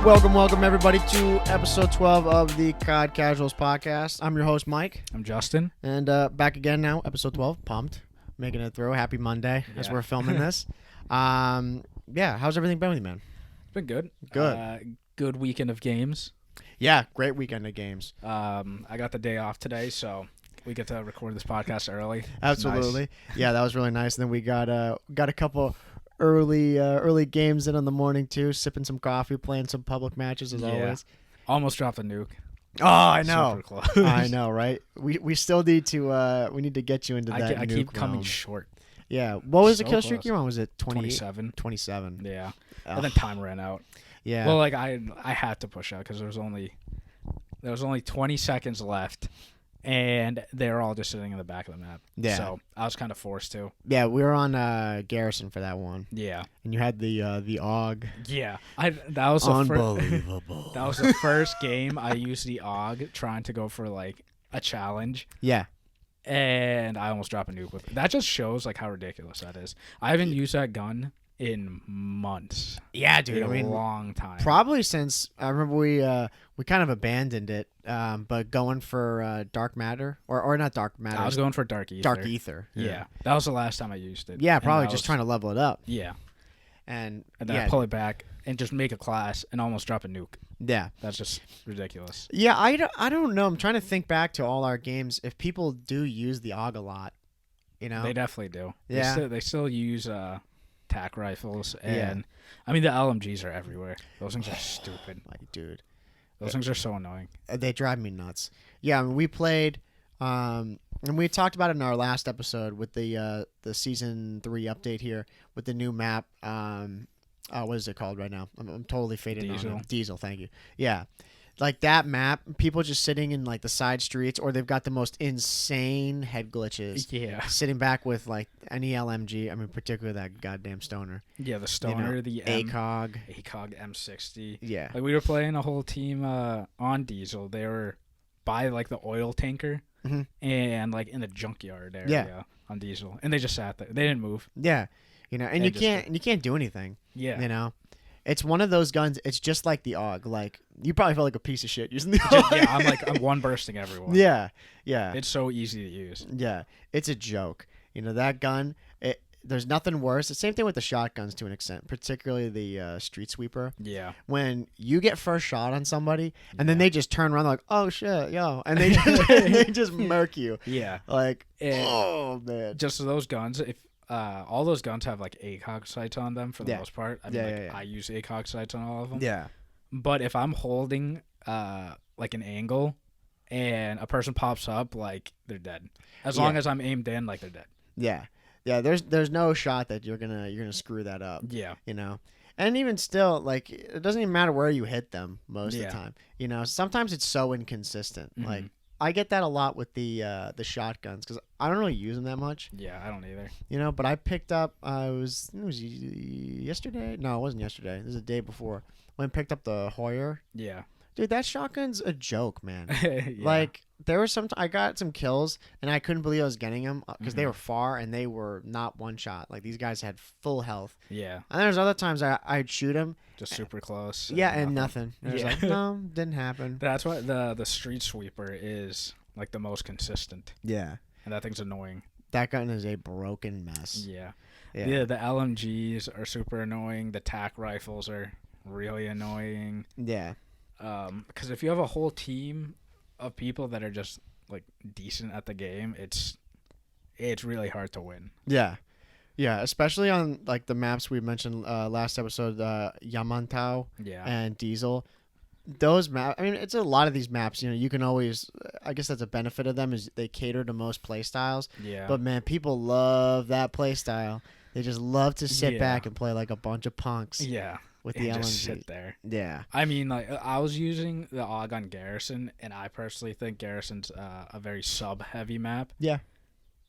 Welcome everybody to episode 12 of the COD Casuals podcast. I'm your host, Mike. I'm Justin. And back again now, episode 12. Pumped. Making it through. Happy Monday as we're filming this. How's everything been with you, man? It's been good. Good weekend of games. Yeah, great weekend of games. I got the day off today, so we get to record this podcast early. Absolutely. Nice. Yeah, that was really nice. And then we got a couple early games in the morning too, sipping some coffee, playing some public matches as always. Almost dropped a nuke. Oh, I know. Super close. I know, right? We still need to get you into that. I keep coming realm. short. Yeah. What was the kill streak close. you're on? Was it 27? 27. Yeah. Ugh. And then time ran out. Yeah. Well, like I had to push out because there was only 20 seconds left, and they were all just sitting in the back of the map. Yeah. So I was kind of forced to. Yeah, we were on Garrison for that one. Yeah. And you had the AUG. Yeah. That was unbelievable. That was the first game I used the AUG trying to go for like a challenge. Yeah. And I almost dropped a nuke with it. That just shows like how ridiculous that is. I haven't used that gun in months. Yeah, dude. A long time. Probably since I remember we kind of abandoned it, but going for Dark Matter or not Dark Matter. I was going for Dark Ether. Dark Ether. Yeah. That was the last time I used it. Yeah, probably just trying to level it up. Yeah. And then I pull it back and just make a class and almost drop a nuke. Yeah. That's just ridiculous. Yeah, I don't know. I'm trying to think back to all our games. If people do use the AUG a lot, you know? They definitely do. Yeah. They still use tac rifles. And, I mean, the LMGs are everywhere. Those things are stupid. Like, dude. Those things are so annoying. They drive me nuts. Yeah, I mean, we played, and we talked about it in our last episode with the season 3 update here with the new map. What is it called right now? I'm totally fading on it. Diesel, thank you. Yeah, like that map, people just sitting in like the side streets, or they've got the most insane head glitches. Yeah, sitting back with like any LMG. I mean, particularly that goddamn stoner. Yeah, the stoner, the ACOG M60. Yeah, like we were playing a whole team on Diesel. They were by like the oil tanker and like in the junkyard area on Diesel, and they just sat there. They didn't move. Yeah, you know, and you can't do anything. Yeah, you know. It's one of those guns. It's just like the AUG. Like you probably felt like a piece of shit using the AUG. Yeah, I'm one bursting everyone. Yeah. It's so easy to use. Yeah, it's a joke. You know that gun. There's nothing worse. The same thing with the shotguns to an extent, particularly the street sweeper. Yeah. When you get first shot on somebody and then they just turn around like, oh shit, yo, and they just murk you. Yeah. Like, oh man. Just those guns. If all those guns have like ACOG sights on them for the most part. I mean, I use ACOG sights on all of them. Yeah. But if I'm holding like an angle and a person pops up, like they're dead. As long as I'm aimed in, like they're dead. Yeah. Yeah, there's no shot that you're gonna screw that up. Yeah. You know. And even still, like it doesn't even matter where you hit them most of the time. You know, sometimes it's so inconsistent. Mm-hmm. Like I get that a lot with the shotguns because I don't really use them that much. Yeah, I don't either. You know, but I picked up. It was yesterday. No, it wasn't yesterday. This is the day before. When I picked up the Hoyer. Yeah. Dude, that shotgun's a joke, man. Yeah. Like there was I got some kills and I couldn't believe I was getting them because they were far and they were not one shot. Like these guys had full health. Yeah. And there's other times I'd shoot them. Just super close. Yeah, and nothing. It was like, no, didn't happen. That's why the street sweeper is like the most consistent. Yeah. And that thing's annoying. That gun is a broken mess. Yeah. Yeah, the LMGs are super annoying. The tac rifles are really annoying. Yeah. Because if you have a whole team of people that are just like decent at the game, it's really hard to win. Yeah. Yeah, especially on like the maps we mentioned last episode, Yamantau and Diesel. Those maps, I mean, it's a lot of these maps, you know, you can always, I guess that's a benefit of them is they cater to most play styles. Yeah. But man, people love that play style. They just love to sit back and play like a bunch of punks. Yeah. With the LMG. Just sit there. Yeah. I mean, like I was using the AUG on Garrison, and I personally think Garrison's a very sub-heavy map. Yeah.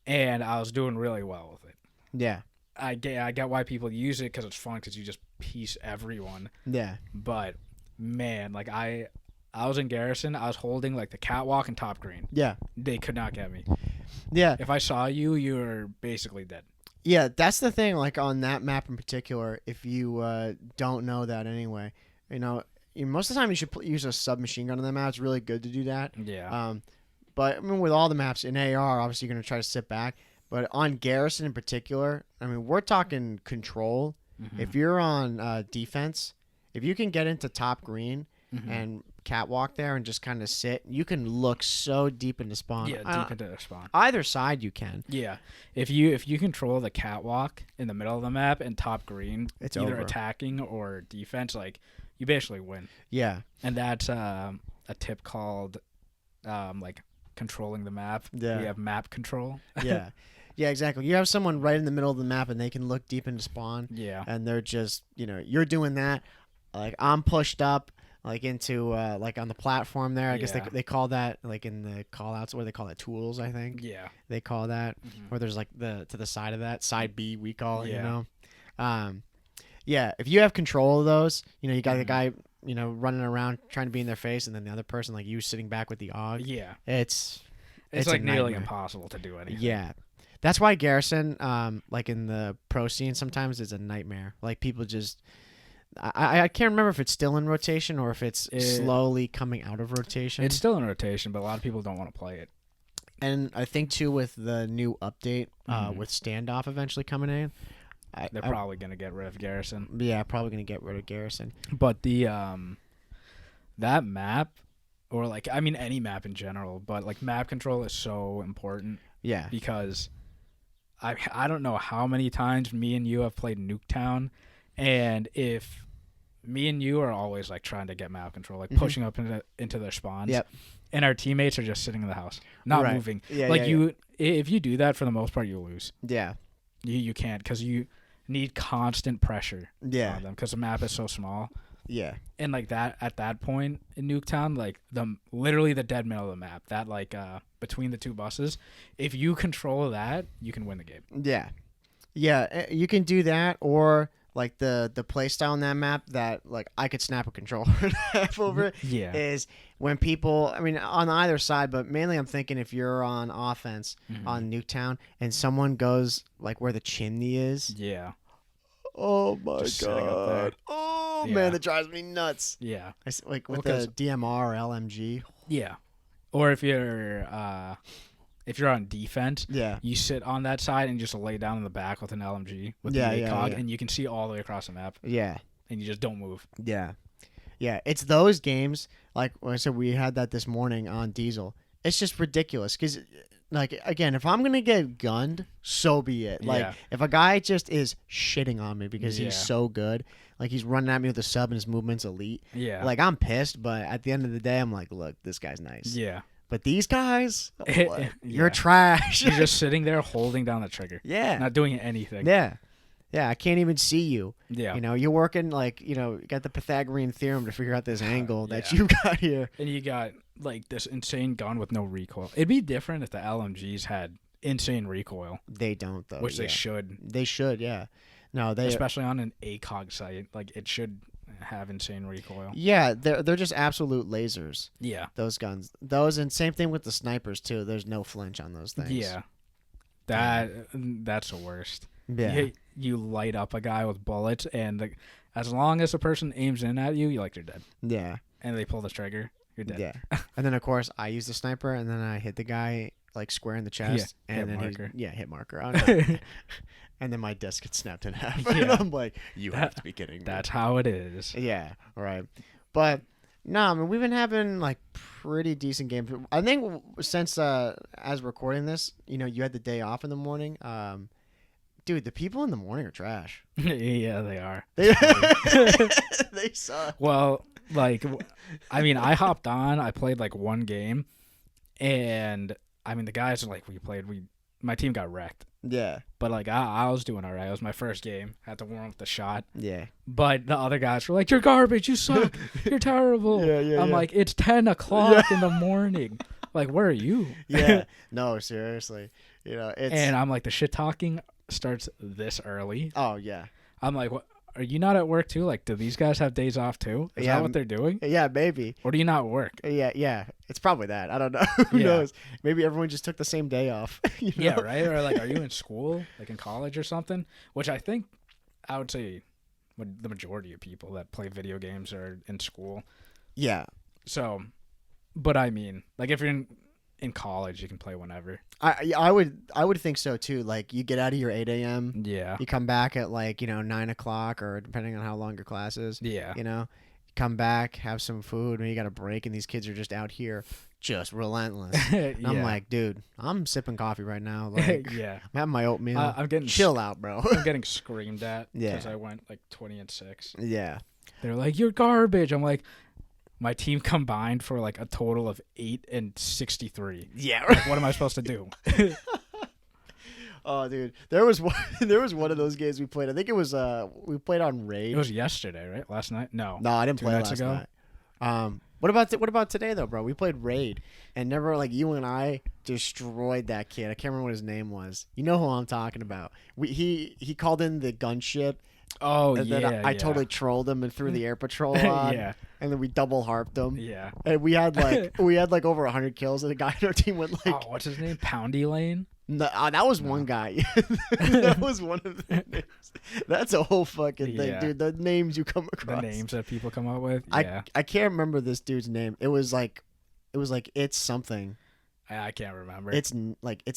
And I was doing really well with it. Yeah. I get why people use it because it's fun because you just piece everyone. Yeah. But man, like I was in Garrison. I was holding like the catwalk and top green. Yeah. They could not get me. Yeah. If I saw you, you were basically dead. Yeah, that's the thing. Like on that map in particular, if you don't know that anyway, you know, most of the time you should use a submachine gun on the map. It's really good to do that. Yeah. But I mean, with all the maps in AR, obviously you're gonna try to sit back. But on Garrison in particular, I mean, we're talking control. Mm-hmm. If you're on defense, if you can get into top green and catwalk there and just kind of sit, you can look so deep into spawn. Yeah, deep into the spawn. Either side you can. Yeah, if you control the catwalk in the middle of the map and top green, it's either over. attacking or defense, like you basically win. Yeah, and that's a tip called like controlling the map. Yeah, we have map control. Yeah. Yeah, exactly. You have someone right in the middle of the map and they can look deep into spawn. Yeah. And they're just, you're doing that. Like, I'm pushed up, like, into, like, on the platform there. I guess they call that, like, in the call-outs, where they call it tools, I think. Yeah. They call that. Or there's, like, to the side of that. Side B, we call it, Yeah, if you have control of those, you got the guy, running around trying to be in their face, and then the other person, like, you sitting back with the AUG. Yeah. It's like nearly impossible to do anything. Yeah. That's why Garrison, like in the pro scene, sometimes is a nightmare. Like people just, I can't remember if it's still in rotation or if it's slowly coming out of rotation. It's still in rotation, but a lot of people don't want to play it. And I think too with the new update, with standoff eventually coming in, they're probably gonna get rid of Garrison. Yeah, probably gonna get rid of Garrison. But the that map, or like any map in general, but like map control is so important. Yeah, because I don't know how many times me and you have played Nuketown, and if me and you are always like trying to get map control, like pushing up into their spawns, and our teammates are just sitting in the house, not moving. If you do that, for the most part, you lose. Yeah, you can't, because you need constant pressure on them because the map is so small. Yeah. And like that, at that point in Nuketown, like literally the dead middle of the map, that like between the two buses, if you control that, you can win the game. Yeah. Yeah, you can do that, or like the play style on that map that like I could snap a controller in half over it. Yeah. Is when people, on either side, but mainly I'm thinking if you're on offense on Nuketown and someone goes like where the chimney is. Yeah. Oh my Just sitting up there. god. Oh man, that drives me nuts. Yeah. Like with the DMR or LMG. Yeah. Or if you're on defense, you sit on that side and just lay down in the back with an LMG with the ACOG, and you can see all the way across the map. Yeah. And you just don't move. Yeah. Yeah, it's those games, like when I said we had that this morning on Diesel. It's just ridiculous because, like, again, if I'm going to get gunned, so be it. Like, if a guy just is shitting on me because he's so good, like he's running at me with a sub and his movement's elite, like, I'm pissed, but at the end of the day, I'm like, look, this guy's nice. Yeah. But these guys, you're trash. You're just sitting there holding down the trigger. Yeah. Not doing anything. Yeah. Yeah, I can't even see you. Yeah. You're working, like, you got the Pythagorean theorem to figure out this angle that you got here. And you got, like, this insane gun with no recoil. It'd be different if the LMGs had insane recoil. They don't, though. Which they should. They should, yeah. No, they especially on an ACOG site. Like, it should have insane recoil. Yeah, they're just absolute lasers. Yeah. Those guns. Those, and same thing with the snipers, too. There's no flinch on those things. Yeah. That's the worst. Yeah. You light up a guy with bullets, and as long as the person aims in at you, you're dead. Yeah. And they pull the trigger, you're dead. Yeah. And then, of course, I use the sniper, and then I hit the guy, like, square in the chest. Yeah, and hit then marker. Hit marker. And then my disc gets snapped in half. Yeah. And I'm like, you have to be kidding me. That's how it is. Yeah, right. But, no, we've been having, like, pretty decent games. I think since, as recording this, you had the day off in the morning. Dude, the people in the morning are trash. Yeah, they are. They suck. Well, like, I hopped on. I played, like, one game. And, the guys, like, my team got wrecked. Yeah. But, like, I was doing all right. It was my first game. Had to warm up the shot. Yeah. But the other guys were like, you're garbage. You suck. You're terrible. I'm like, it's 10 o'clock in the morning. Like, where are you? Yeah. No, seriously. It's... And I'm like, the shit talking starts this early. Oh, yeah. I'm like, what? Are you not at work too? Like, do these guys have days off too? Is that what they're doing? Yeah, maybe. Or do you not work? Yeah. It's probably that. I don't know. Who knows? Maybe everyone just took the same day off. Yeah, right? Or, like, are you in school? Like, in college or something? Which I think, I would say the majority of people that play video games are in school. Yeah. So, but I mean, like if you're in college, you can play whenever. I would think so too. Like you get out of your 8 a.m. Yeah. You come back at like 9 o'clock or depending on how long your class is. Yeah. Come back, have some food, and you got a break, and these kids are just out here, just relentless. Yeah. I'm like, dude, I'm sipping coffee right now. Like, yeah. I'm having my oatmeal. I'm getting chill out, bro. I'm getting screamed at because Yeah. I went like 20-6. Yeah. They're like, you're garbage. I'm like, my team combined for like a total of 8-63. Yeah. Like, what am I supposed to do? Oh, dude, there was one of those games we played. I think it was we played on Raid. It was yesterday, right? Last night? No, No, I didn't 2 play nights last ago? night. What about today though, bro? We played Raid, and never like you and I destroyed that kid. I can't remember what his name was. You know who I'm talking about. He called in the gunship. Oh, And yeah. then I totally trolled him and threw the air patrol on. Yeah. And then we double harped him. Yeah. And we had like over 100 kills, and the guy on our team went like, Oh, what's his name? Poundy Lane? no, that was one guy. That was one of the names. That's a whole fucking thing, Yeah. dude. The names you come The across. names that people come up with? Yeah. I can't remember this dude's name. It was like it's something. I can't remember. It's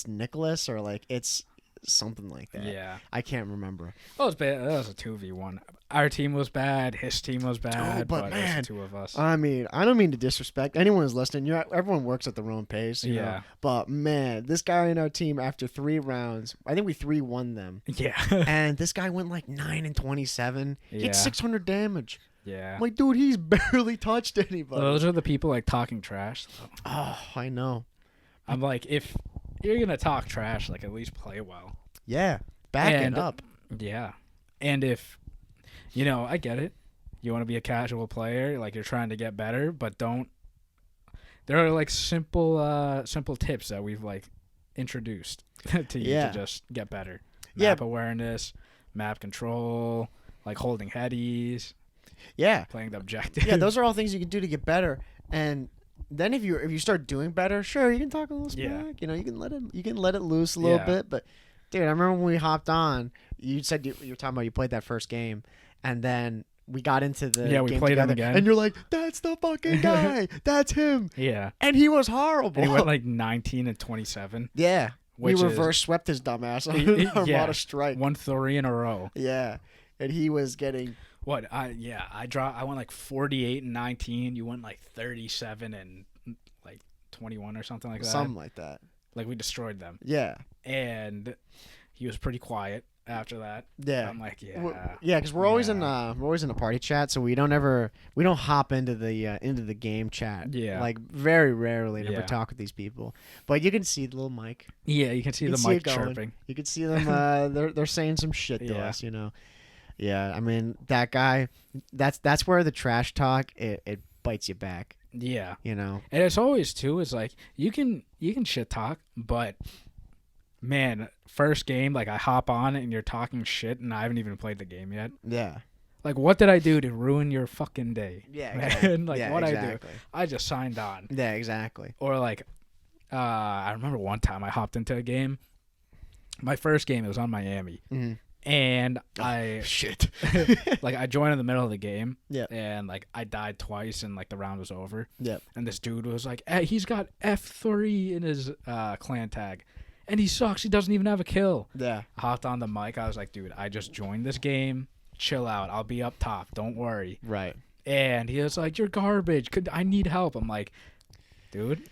Nicholas or like it's something like that. Yeah. I can't remember. That was bad. That was a 2v1. Our team was bad. His team was bad. but but it man, was the two of us. I mean, I don't mean to disrespect anyone who's listening. Everyone works at their own pace. You know? Yeah. But man, this guy in our team after 3 rounds, I think we 3-1 them. Yeah. And this guy went like 9-27. He Yeah. had 600 damage. Yeah. I'm like, dude, he's barely touched anybody. Those are the people like talking trash. Though. Oh, I know. I'm like, if you're gonna talk trash, like at least play well. Yeah, back And- it up. Yeah. And if I get it. You want to be a casual player, like you're trying to get better, but don't. There are like simple tips that we've like introduced to you Yeah. to just get better. Yeah. Map awareness, map control, like holding headies, Yeah, playing the objective. yeah. Those are all things you can do to get better. And then if you start doing better, sure, you can talk a little smack. Yeah. You can let it loose a little Yeah. bit. But dude, I remember when we hopped on. You said you were talking about you played that first game, and then we got into the Yeah, we game played him together, again. and you're like, "That's the fucking guy. That's him." Yeah. And he was horrible. And he went like 19-27. yeah, we which is- reverse swept his dumbass on Yeah. Armada Strike. Won 3 in a row. Yeah, and he was getting. What? I went like 48-19. You went like 37 and like 21 or something like that. Something like that. Like we destroyed them. Yeah. And he was pretty quiet after that. Yeah. I'm like, yeah. Yeah, because we're always in a party chat, so we don't hop into the game chat. Yeah. Like very rarely never Yeah. talk with these people. But you can see the little mic. Yeah, you can see You the can see mic it going. chirping. You can see them. They're saying some shit to Yeah. us. Yeah, I mean that guy. That's where the trash talk it bites you back. Yeah. You And it's always too, it's like you can shit talk, but man, first game, like I hop on and you're talking shit and I haven't even played the game yet. Yeah. Like what did I do to ruin your fucking day? Yeah. Man, Exactly. like yeah, what exactly. I just signed on. Yeah. Exactly. Or like I remember one time I hopped into a game. My first game, it was on Miami. Mm-hmm. And I Shit. like I joined in the middle of the game. Yeah. And like I died twice and like the round was over. Yep. And this dude was like, hey, he's got F3 in his clan tag. And he sucks. He doesn't even have a kill. Yeah. I hopped on the mic. I was like, dude, I just joined this game. Chill out. I'll be up top. Don't worry. Right. And he was like, you're garbage. I need help. I'm like, dude.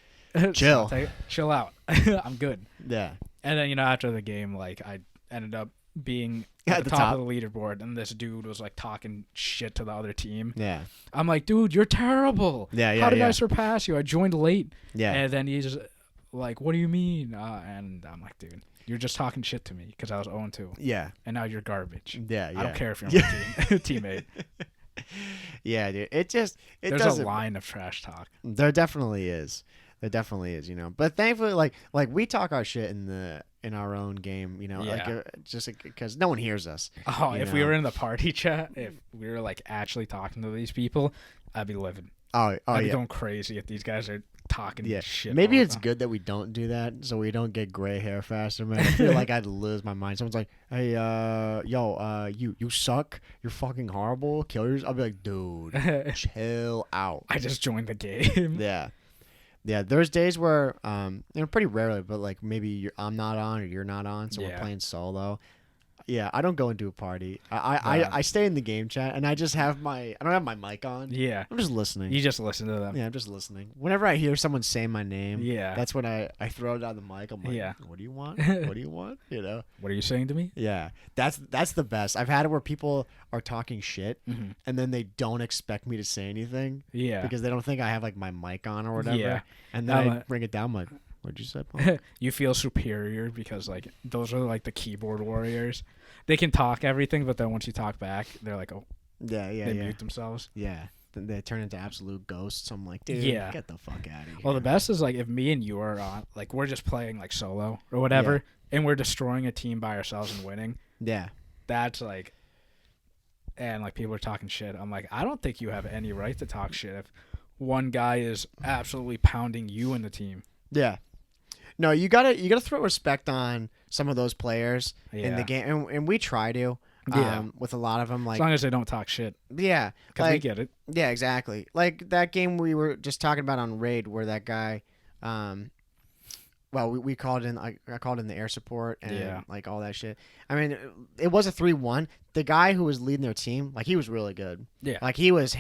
Chill. Chill out. I'm good. Yeah. And then, after the game, like, I ended up being at the top of the leaderboard, and this dude was, like, talking shit to the other team. Yeah. I'm like, dude, you're terrible. Yeah. Yeah. How did yeah. I surpass you? I joined late. Yeah. And then he's like, what do you mean? And I'm like, dude, you're just talking shit to me because I was 0-2. Yeah. And now you're garbage. Yeah. Yeah. I don't care if you're my teammate. Yeah, dude. There's doesn't. a line of trash talk. There definitely is. But thankfully, like we talk our shit in our own game, Yeah. just because no one hears us. Oh, You if we know? were in the party chat, if we were like actually talking to these people, I'd be living. Oh, I'd be yeah. going crazy if these guys are talking shit. Maybe all the it's time. good that we don't do that, so we don't get gray hair faster, man. I feel like I'd lose my mind. Someone's like, "Hey, you suck. You're fucking horrible. Kill yours." I'll be like, "Dude, chill out." I just joined the game. Yeah, yeah. There's days where, pretty rarely, but like maybe I'm not on or you're not on, so we're playing solo. Yeah, I don't go into a party. I stay in the game chat and I just have I don't have my mic on. Yeah. I'm just listening. You just listen to them. Yeah, I'm just listening. Whenever I hear someone say my name, Yeah. that's when I throw it on the mic. I'm like, Yeah. what do you want? What do you want? You know? What are you saying to me? Yeah. That's the best. I've had it where people are talking shit Mm-hmm. and then they don't expect me to say anything. Yeah. Because they don't think I have like my mic on or whatever. Yeah. And then I bring it down, I'm like, what'd you say, Paul? You feel superior because like those are like the keyboard warriors. They can talk everything, but then once you talk back, they're like, oh, yeah, they mute themselves. Yeah. Then they turn into absolute ghosts. I'm like, dude, get the fuck out of here. Well, the best is like if me and you are on, like we're just playing like solo or whatever, and we're destroying a team by ourselves and winning. Yeah. That's like, and like people are talking shit. I'm like, I don't think you have any right to talk shit if one guy is absolutely pounding you in the team. Yeah. No, you gotta throw respect on some of those players in the game, and we try to. With a lot of them, like as long as they don't talk shit. Yeah, because like, we get it. Yeah, exactly. Like that game we were just talking about on Raid, where that guy, we called in. I called in the air support and like all that shit. I mean, it was a 3-1. The guy who was leading their team, like he was really good. Yeah, like he was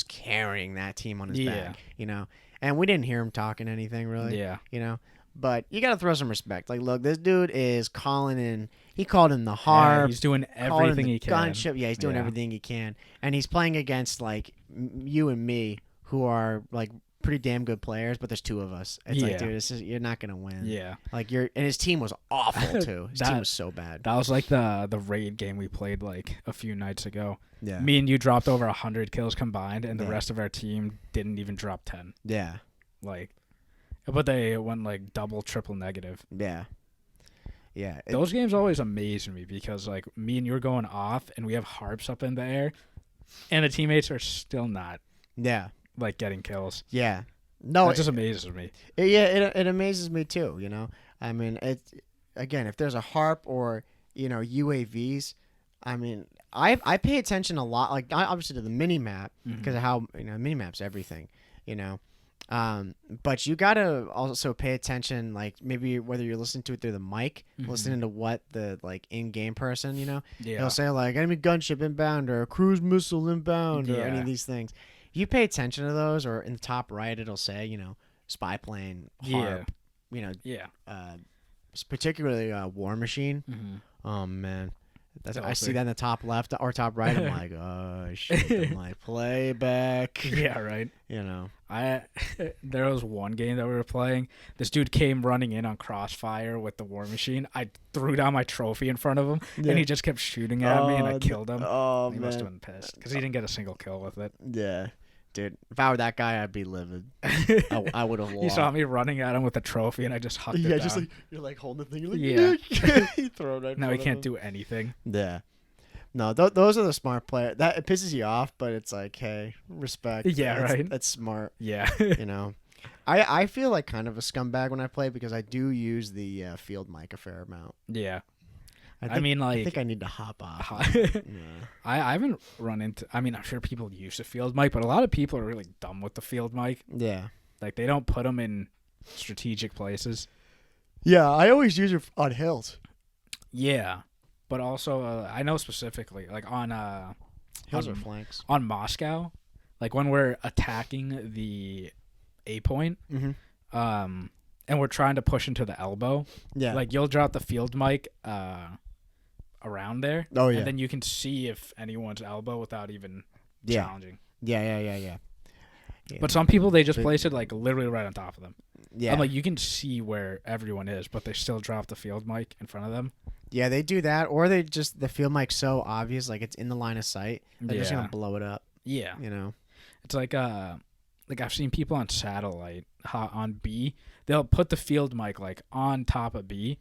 carrying that team on his back. You know, and we didn't hear him talking anything really. Yeah, you know. But you got to throw some respect. Like, look, this dude is calling in. He called in the harp. Yeah, he's doing everything he can. Gunship. Yeah, he's doing everything he can. And he's playing against, like, you and me, who are, like, pretty damn good players, but there's two of us. It's like, dude, you're not going to win. Yeah. Like, and his team was awful, too. His team was so bad. That was, like, the raid game we played, like, a few nights ago. Yeah. Me and you dropped over 100 kills combined, and the rest of our team didn't even drop 10. Yeah. Like... But they went like double, triple negative. Yeah. Yeah. Those games always amaze me because like me and you're going off and we have harps up in the air and the teammates are still not like getting kills. Yeah. No, that just amazes me. It amazes me too, you know. I mean, again, if there's a harp or, you know, UAVs, I mean, I pay attention a lot, like obviously to the mini map because of how, you know, mini map's everything, you know. But you gotta also pay attention, like maybe whether you're listening to it through the mic, listening to what the like in-game person, you know, they'll say like enemy gunship inbound or cruise missile inbound or any of these things. You pay attention to those, or in the top right it'll say, you know, spy plane, harp, you know, particularly War Machine. Oh man. I see that in the top left or top right. I'm like, oh shit! I'm like, playback. Yeah, right. You know, there was one game that we were playing. This dude came running in on crossfire with the War Machine. I threw down my trophy in front of him, and he just kept shooting at me, and I killed him. Oh he must have been pissed because he didn't get a single kill with it. Yeah. Dude, if I were that guy, I'd be livid. I would have lost. He saw me running at him with a trophy, and I just hucked it down. Yeah, just like, you're like holding the thing. You're like, you throw it right now he can't do anything. Yeah. No, those are the smart players. That it pisses you off, but it's like, hey, respect. Yeah, right. That's smart. Yeah. You know, I feel like kind of a scumbag when I play because I do use the field mic a fair amount. Yeah. I think I need to hop off. Yeah. I haven't run into. I mean, I'm sure people use the field mic, but a lot of people are really dumb with the field mic. Yeah. Like they don't put them in strategic places. Yeah, I always use it on hills. Yeah, but also I know specifically like on hills or flanks on Moscow, like when we're attacking the A point, and we're trying to push into the elbow. Yeah, like you'll drop the field mic around there. Oh yeah, and then you can see if anyone's elbow without even challenging. Yeah. But some people they just place it like literally right on top of them. Yeah, I'm like you can see where everyone is, but they still drop the field mic in front of them. Yeah, they do that, or they just the field mic's so obvious, like it's in the line of sight. They're just gonna blow it up. Yeah, you know, it's like I've seen people on satellite on B. They'll put the field mic like on top of B.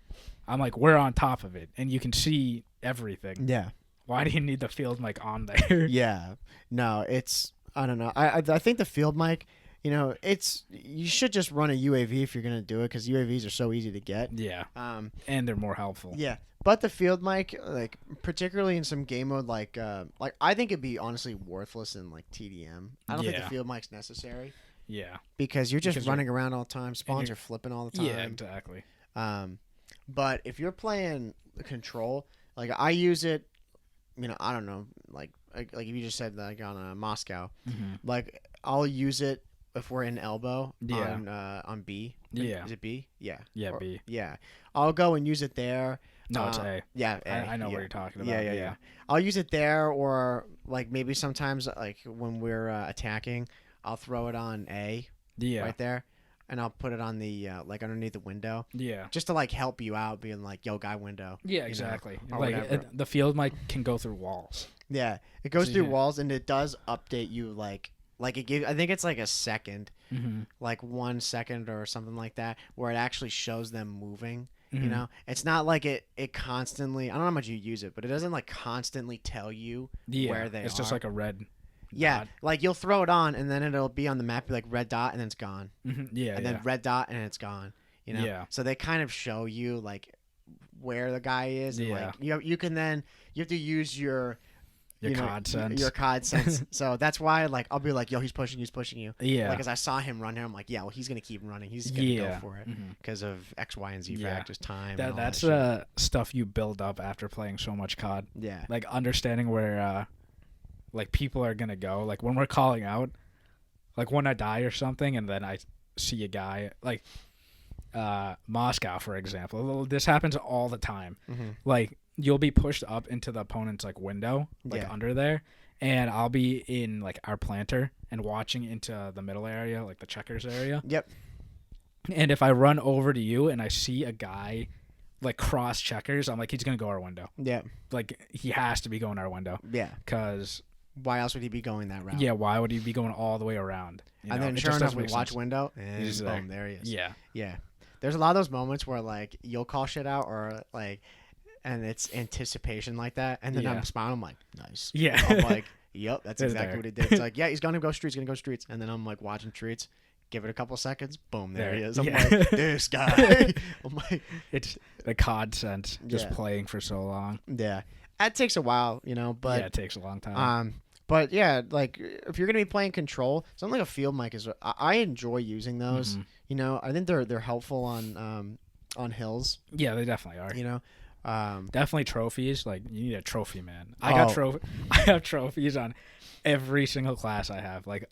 I'm like, we're on top of it, and you can see everything. Yeah. Why do you need the field mic on there? Yeah. No, it's I don't know. I think the field mic, you should just run a UAV if you're gonna do it because UAVs are so easy to get. Yeah. And they're more helpful. Yeah. But the field mic, like particularly in some game mode, like I think it'd be honestly worthless in like TDM. I don't think the field mic's necessary. Yeah. Because you're just running around all the time. Spawns are flipping all the time. Yeah, exactly. But if you're playing control, like I use it, I don't know, like if you just said like on Moscow, like I'll use it if we're in elbow on B. Yeah. Is it B? Yeah. Yeah, B. Yeah. I'll go and use it there. No, it's A. Yeah, A. I know what you're talking about. Yeah. I'll use it there, or like maybe sometimes like when we're attacking, I'll throw it on A. Yeah. Right there, and I'll put it on the like underneath the window. Yeah. Just to like help you out, being like, "Yo, guy window." Yeah, exactly. Like the field mic can go through walls. Yeah, it goes through walls, and it does update you like it gives. I think it's like a second, like 1 second or something like that, where it actually shows them moving. It's not like it constantly. I don't know how much you use it, but it doesn't like constantly tell you where they are. It's just like a red. Yeah, dot. like you'll throw it on, and then it'll be on the map, like red dot, and then it's gone. Yeah, and then red dot, and it's gone. Yeah. So they kind of show you like where the guy is. And, Yeah. like, you have to use your COD sense. Your COD sense. So that's why like I'll be like, yo, he's pushing you. Yeah. Like as I saw him run here, I'm like, yeah, well, he's gonna keep running. He's gonna go for it because of X, Y, and Z factors, time. That's stuff you build up after playing so much COD. Yeah. Like understanding where like people are gonna go. Like when we're calling out, like when I die or something, and then I see a guy like Moscow, for example. This happens all the time. Like you'll be pushed up into the opponent's like window, like under there, and I'll be in like our planter and watching into the middle area, like the checkers area. Yep. And if I run over to you and I see a guy like cross checkers, I'm like, he's gonna go our window. Yeah. Like he has to be going our window. Yeah. Because why else would he be going that route? Yeah. Why would he be going all the way around? And then sure enough, we watch window and boom, there he is. Yeah. Yeah. There's a lot of those moments where like you'll call shit out or like, and it's anticipation like that, and then I'm smiling. I'm like, nice. Yeah. I'm like, yep, that's exactly what he did. It's like, yeah, he's gonna go streets, and then I'm like watching streets. Give it a couple seconds, boom, there he is. I'm like, this guy. I'm like, it's the COD sense, just playing for so long. Yeah, it takes a while, but it takes a long time. But yeah, like if you're gonna be playing control, something like a field mic is. I enjoy using those. I think they're helpful on hills. Yeah, they definitely are. Definitely trophies. Like you need a trophy, man. I have trophies on every single class I have. Like,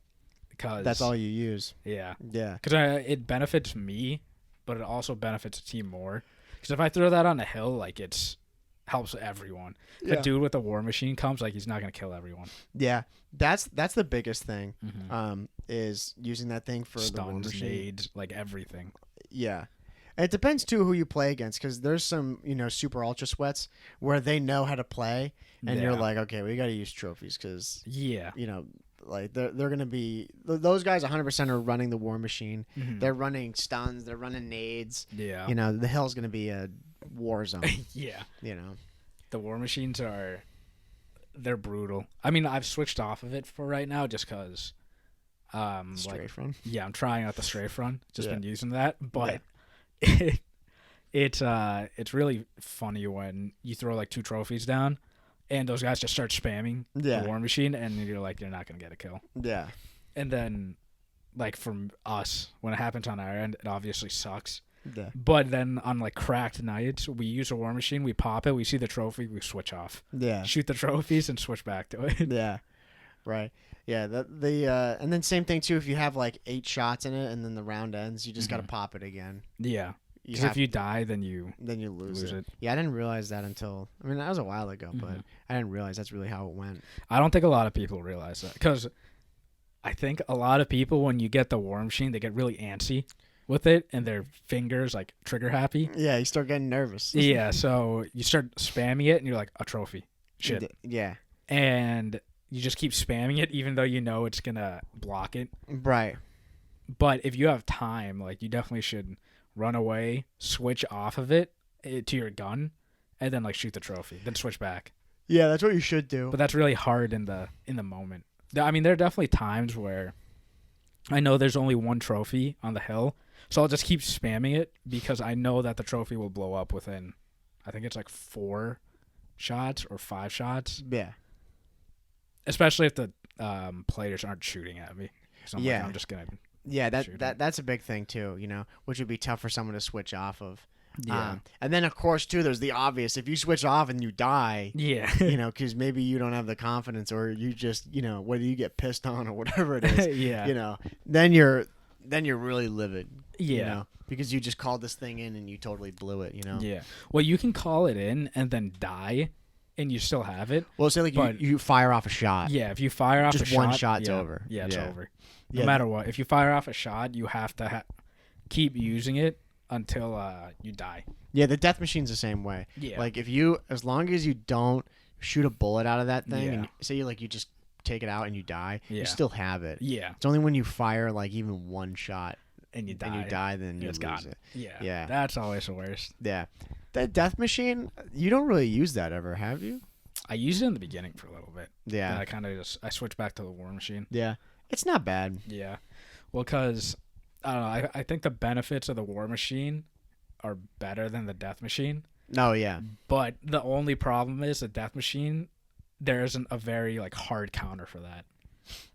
cause that's all you use. Yeah. Yeah. Because it benefits me, but it also benefits the team more. Because if I throw that on a hill, like it's helps everyone. If a dude with a war machine comes, like he's not gonna kill everyone. Yeah. That's the biggest thing. Is using that thing for stuns, the war machine. nades, like everything. Yeah. And it depends too who you play against, because there's some super ultra sweats where they know how to play, and you're like, okay, we got to use trophies because like they're gonna be those guys 100% are running the war machine. They're running stuns, they're running nades. Yeah, the hill's gonna be a war zone. Yeah, the war machines they're brutal. I mean, I've switched off of it for right now just because. Strafe run. Yeah, I'm trying out the strafe run. Just been using that, but. It's really funny when you throw like 2 trophies down and those guys just start spamming the war machine and you're like, you're not gonna get a kill. Yeah. And then like from us, when it happens on our end, it obviously sucks. Yeah. But then on like cracked nights, we use a war machine, we pop it, we see the trophy, we switch off. Yeah. Shoot the trophies and switch back to it. Yeah. Right. Yeah. And then same thing too. If you have like 8 shots in it and then the round ends, you just gotta pop it again. Yeah. Because if you die, then you lose it. Yeah, I didn't realize that until that was a while ago, but I didn't realize that's really how it went. I don't think a lot of people realize that because I think a lot of people, when you get the war machine, they get really antsy with it and their fingers like trigger happy. Yeah, you start getting nervous. Yeah, so you start spamming it and you're like, a trophy. Shit. Yeah. And you just keep spamming it even though you know it's going to block it. Right. But if you have time, like you definitely should run away, switch off of it to your gun, and then like shoot the trophy, then switch back. Yeah, that's what you should do. But that's really hard in the moment. I mean, there are definitely times where I know there's only one trophy on the hill, so I'll just keep spamming it because I know that the trophy will blow up within, I think it's like 4 shots or 5 shots. Yeah. Especially if the players aren't shooting at me. So I'm Yeah. like, I'm just gonna. Yeah, that's a big thing too. Which would be tough for someone to switch off of. Yeah. And then of course too, there's the obvious. If you switch off and you die, Yeah. because maybe you don't have the confidence, or you just, whether you get pissed on or whatever it is, Yeah. then you're really livid. Yeah. Because you just called this thing in and you totally blew it. Yeah. Well, you can call it in and then die, and you still have it. Well, say like you fire off a shot. Yeah. If you fire off just a shot, one shot's yeah, over. Yeah, it's over. No Yeah. matter what. If you fire off a shot, you have to keep using it until you die. Yeah, the death machine's the same way. Yeah. Like as long as you don't shoot a bullet out of that thing, and say you just take it out and you die, you still have it. Yeah. It's only when you fire like even one shot and you die, then you lose it. Yeah. Yeah. That's always the worst. Yeah. That death machine, you don't really use that ever, have you? I used it in the beginning for a little bit. Yeah. Then I kind of I switched back to the war machine. Yeah. It's not bad. Yeah. Well, because, I don't know, I think the benefits of the war machine are better than the death machine. No, yeah. But the only problem is the death machine, there isn't a very hard counter for that.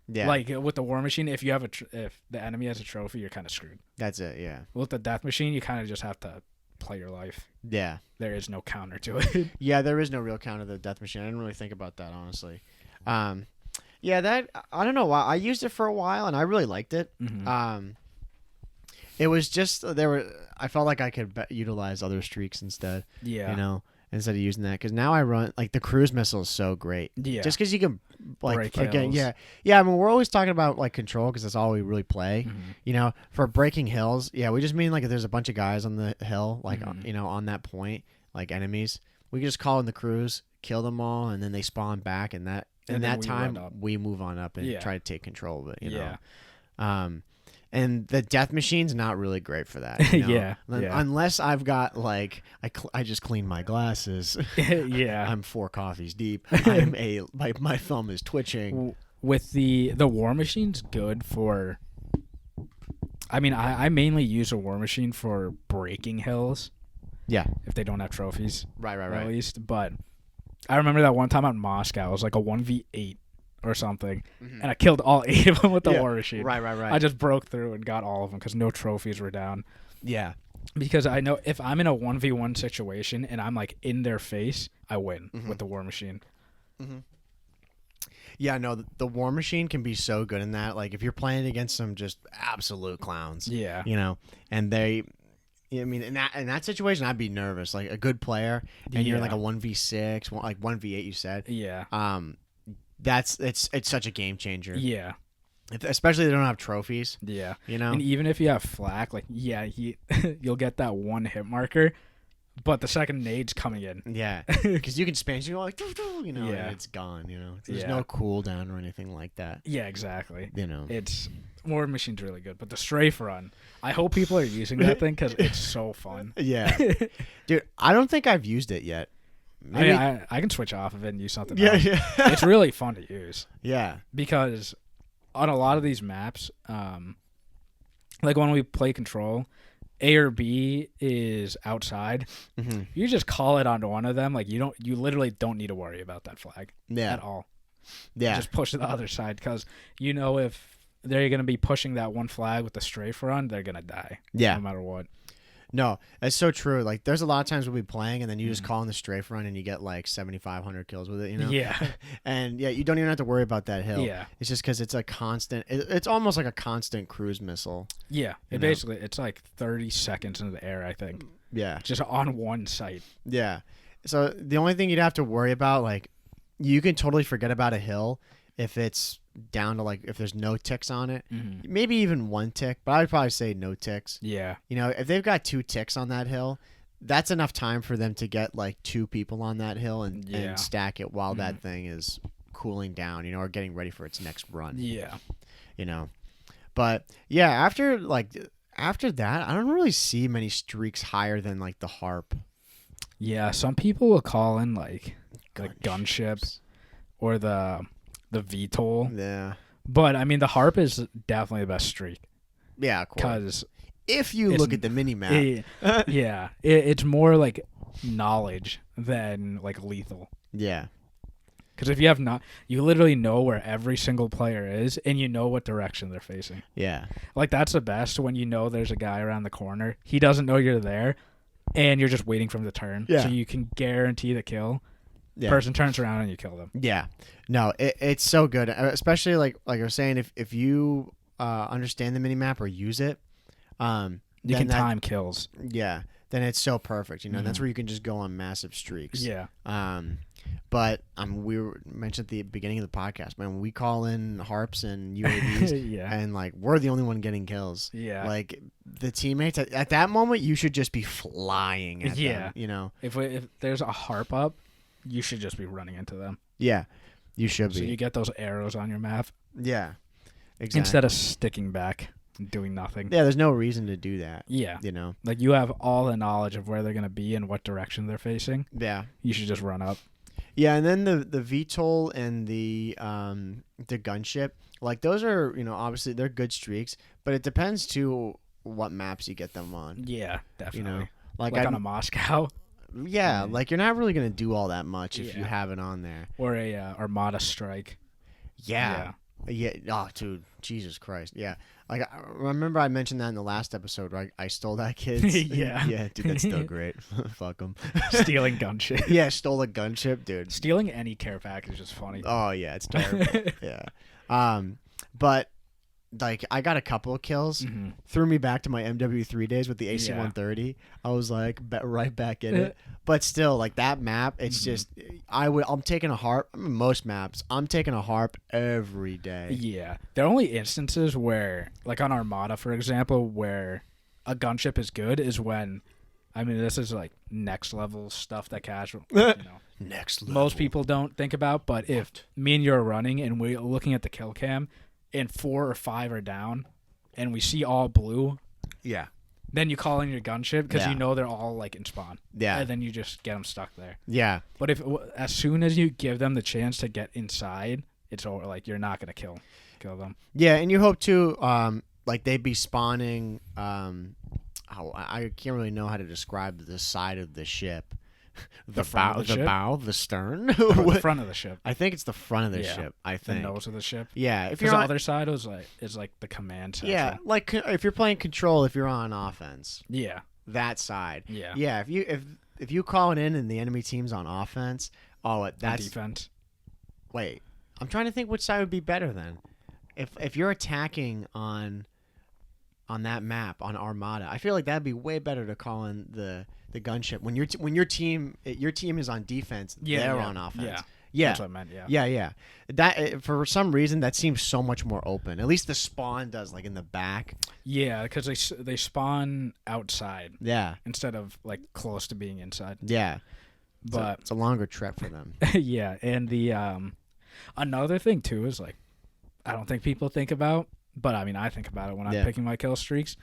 Yeah. Like with the war machine, if you have if the enemy has a trophy, you're kind of screwed. That's it, yeah. With the death machine, you kind of just have to play your life. Yeah. There is no counter to it. Yeah, there is no real counter to the death machine. I didn't really think about that, honestly. Yeah, that, I don't know why. I used it for a while and I really liked it. Mm-hmm. It was just I felt like I could utilize other streaks instead. Yeah. Instead of using that, because now I run the cruise missile is so great. Yeah. Just because you can break hills. yeah. I mean, we're always talking about control because that's all we really play. Mm-hmm. For breaking hills, yeah, we just mean if there's a bunch of guys on the hill, Mm-hmm. on that point, enemies, we can just call in the cruise, kill them all, and then they spawn back, and that in that time we move on up and try to take control of it. Yeah. And the death machine's not really great for that. Yeah. Unless I've got I just cleaned my glasses. Yeah. I'm 4 coffees deep. I'm my thumb is twitching. With the war machine's good for. I mean, I mainly use a war machine for breaking hills. Yeah. If they don't have trophies. Right. At least, but I remember that one time out in Moscow, it was like a 1v8 or something, and I killed all 8 of them with the war machine. Right. I just broke through and got all of them because no trophies were down. Yeah. Because I know if I'm in a 1v1 situation and I'm in their face, I win with the war machine. Mm-hmm. Yeah, no, the war machine can be so good in that. If you're playing against some just absolute clowns. Yeah. And they. I mean, in that situation, I'd be nervous. A good player, and you're a 1v6, 1v8. You said, yeah. It's such a game changer. Yeah. Especially if they don't have trophies. Yeah. And even if you have flak, you'll get that one hit marker, but the second nade's coming in. Yeah. Because you can spam, you go yeah. and it's gone. There's no cooldown or anything like that. Yeah, exactly. It's war machine's really good, but the strafe run, I hope people are using that thing because it's so fun. Yeah. Dude, I don't think I've used it yet. Maybe. I can switch off of it and use something else. Yeah. It's really fun to use. Yeah. Because on a lot of these maps, when we play Control, A or B is outside. Mm-hmm. You just call it onto one of them. You literally don't need to worry about that flag at all. Yeah. Just push to the other side because if they're going to be pushing that one flag with the strafe run, they're going to die. Yeah. No matter what. No, that's so true. There's a lot of times we'll be playing, and then you just call in the strafe run, and you get 7,500 kills with it. Yeah. And you don't even have to worry about that hill. Yeah. It's just because it's a constant. It's almost like a constant cruise missile. Yeah. Basically, it's 30 seconds into the air, I think. Yeah. Just on one site. Yeah. So the only thing you'd have to worry about, you can totally forget about a hill if it's down to if there's no ticks on it, maybe even 1 tick, but I'd probably say no ticks. Yeah. If they've got 2 ticks on that hill, that's enough time for them to get 2 people on that hill and stack it while that thing is cooling down, or getting ready for its next run. Yeah. But yeah, after that, I don't really see many streaks higher than the harp. Yeah, some people will call in gunship or the the VTOL. Yeah. But I mean, the harp is definitely the best streak. Yeah, of course. Because if you look at the mini map, it's more like knowledge than like lethal. Yeah. Because if you have not, you literally know where every single player is, and you know what direction they're facing. Yeah. Like, that's the best when you know there's a guy around the corner. He doesn't know you're there, and you're just waiting for him to turn. Yeah. So you can guarantee the kill. Yeah. Person turns around and you kill them. Yeah. No, it's so good. Especially like I was saying, if you understand the minimap or use it, you can time kills. Yeah. Then it's so perfect. And that's where you can just go on massive streaks. Yeah. But we mentioned at the beginning of the podcast, man, we call in harps and UAVs, and like we're the only one getting kills. Yeah. Like the teammates at that moment, you should just be flying at them. You know, if there's a harp up, you should just be running into them. Yeah, you should be. So you get those arrows on your map. Yeah, exactly. Instead of sticking back and doing nothing. Yeah, there's no reason to do that. Yeah. You know, like you have all the knowledge of where they're gonna be and what direction they're facing. Yeah. You should just run up. Yeah, and then the VTOL and the gunship, like those are, obviously they're good streaks, but it depends to what maps you get them on. Yeah, definitely. Like on a Moscow. Yeah, like you're not really gonna do all that much if you have it on there. Or a Armada strike. Yeah. Oh, dude, Jesus Christ. Yeah. Like I remember I mentioned that in the last episode, right? I stole that kid's. Yeah. Yeah, dude, that's still great. Fuck him. Stealing gunship. Yeah, stole a gunship, dude. Stealing any care package is funny. Oh yeah, it's terrible. Yeah. But like I got a couple of kills, threw me back to my MW3 days with the AC-130. I was like right back in it. But still, like that map, it's just I'm taking a harp. Most maps, I'm taking a harp every day. Yeah, there are only instances where, like on Armada, for example, where a gunship is good is when, I mean, this is like next level stuff that casual, next level. Most people don't think about. But if me and you are running and we're looking at the kill cam, and 4 or 5 are down, and we see all blue. Yeah. Then you call in your gunship because you know they're all like in spawn. Yeah. And then you just get them stuck there. Yeah. But as soon as you give them the chance to get inside, it's over. Like you're not gonna kill them. Yeah, and you hope to like they'd be spawning. I can't really know how to describe the side of the ship. The bow, the stern, the front of the ship. I think it's the front of the ship. I think the nose of the ship. Yeah, if you're on the other side, is like the command section. Yeah, like if you're playing control, if you're on offense. Yeah, that side. Yeah, yeah. If you call it in and the enemy team's on offense, that's on defense. Wait, I'm trying to think which side would be better then. If you're attacking on that map on Armada, I feel like that'd be way better to call in the gunship when your team is on defense. They're on offense. Yeah, that's what I meant. Yeah. That for some reason that seems so much more open. At least the spawn does, like in the back. Yeah, because they spawn outside. Yeah, instead of like close to being inside. Yeah, but it's a longer trek for them. Yeah, and the another thing too is like I don't think people think about, but I mean I think about it when I'm picking my kill streaks.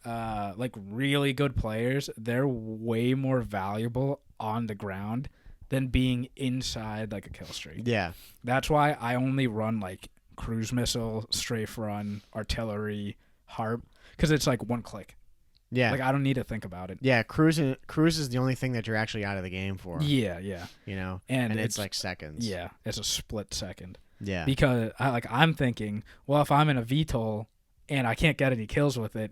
Like really good players, they're way more valuable on the ground than being inside like a kill streak. Yeah. That's why I only run like cruise missile, strafe run, artillery, harp, because it's like one click. Yeah. Like I don't need to think about it. Yeah, cruise is the only thing that you're actually out of the game for. Yeah. And it's like seconds. Yeah, it's a split second. Yeah. Because I'm thinking, well, if I'm in a VTOL and I can't get any kills with it,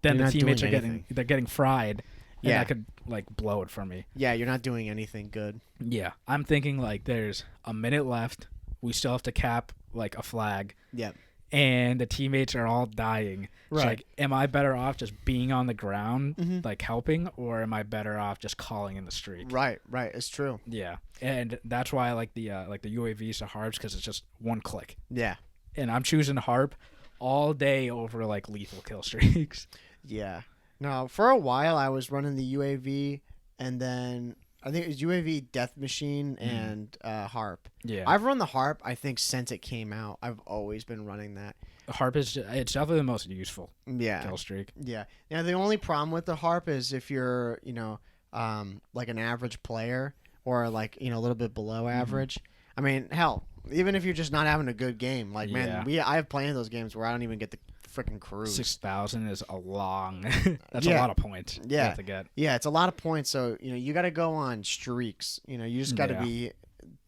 then the teammates are getting fried, and that could like blow it for me. Yeah, you're not doing anything good. Yeah, I'm thinking like there's a minute left. We still have to cap like a flag. Yep. And the teammates are all dying. Right. So, like, am I better off just being on the ground, like helping, or am I better off just calling in the streak? Right. It's true. Yeah, and that's why I like the UAVs to harps because it's just one click. Yeah. And I'm choosing harp all day over like lethal kill streaks. Yeah. No, for a while I was running the UAV, and then I think it was UAV Death Machine and Harp. Yeah. I've run the Harp, I think, since it came out. I've always been running that. Harp it's definitely the most useful kill streak. Yeah. Now, the only problem with the Harp is if you're, like an average player or like, a little bit below average. I mean, hell, Even if you're just not having a good game, like man, Yeah. I have plenty of those games where I don't even get the freaking cruise. 6,000 is a long. That's Yeah. a lot of points. You Yeah. have to get. Yeah, it's a lot of points. So you got to go on streaks. You just got to Yeah. be.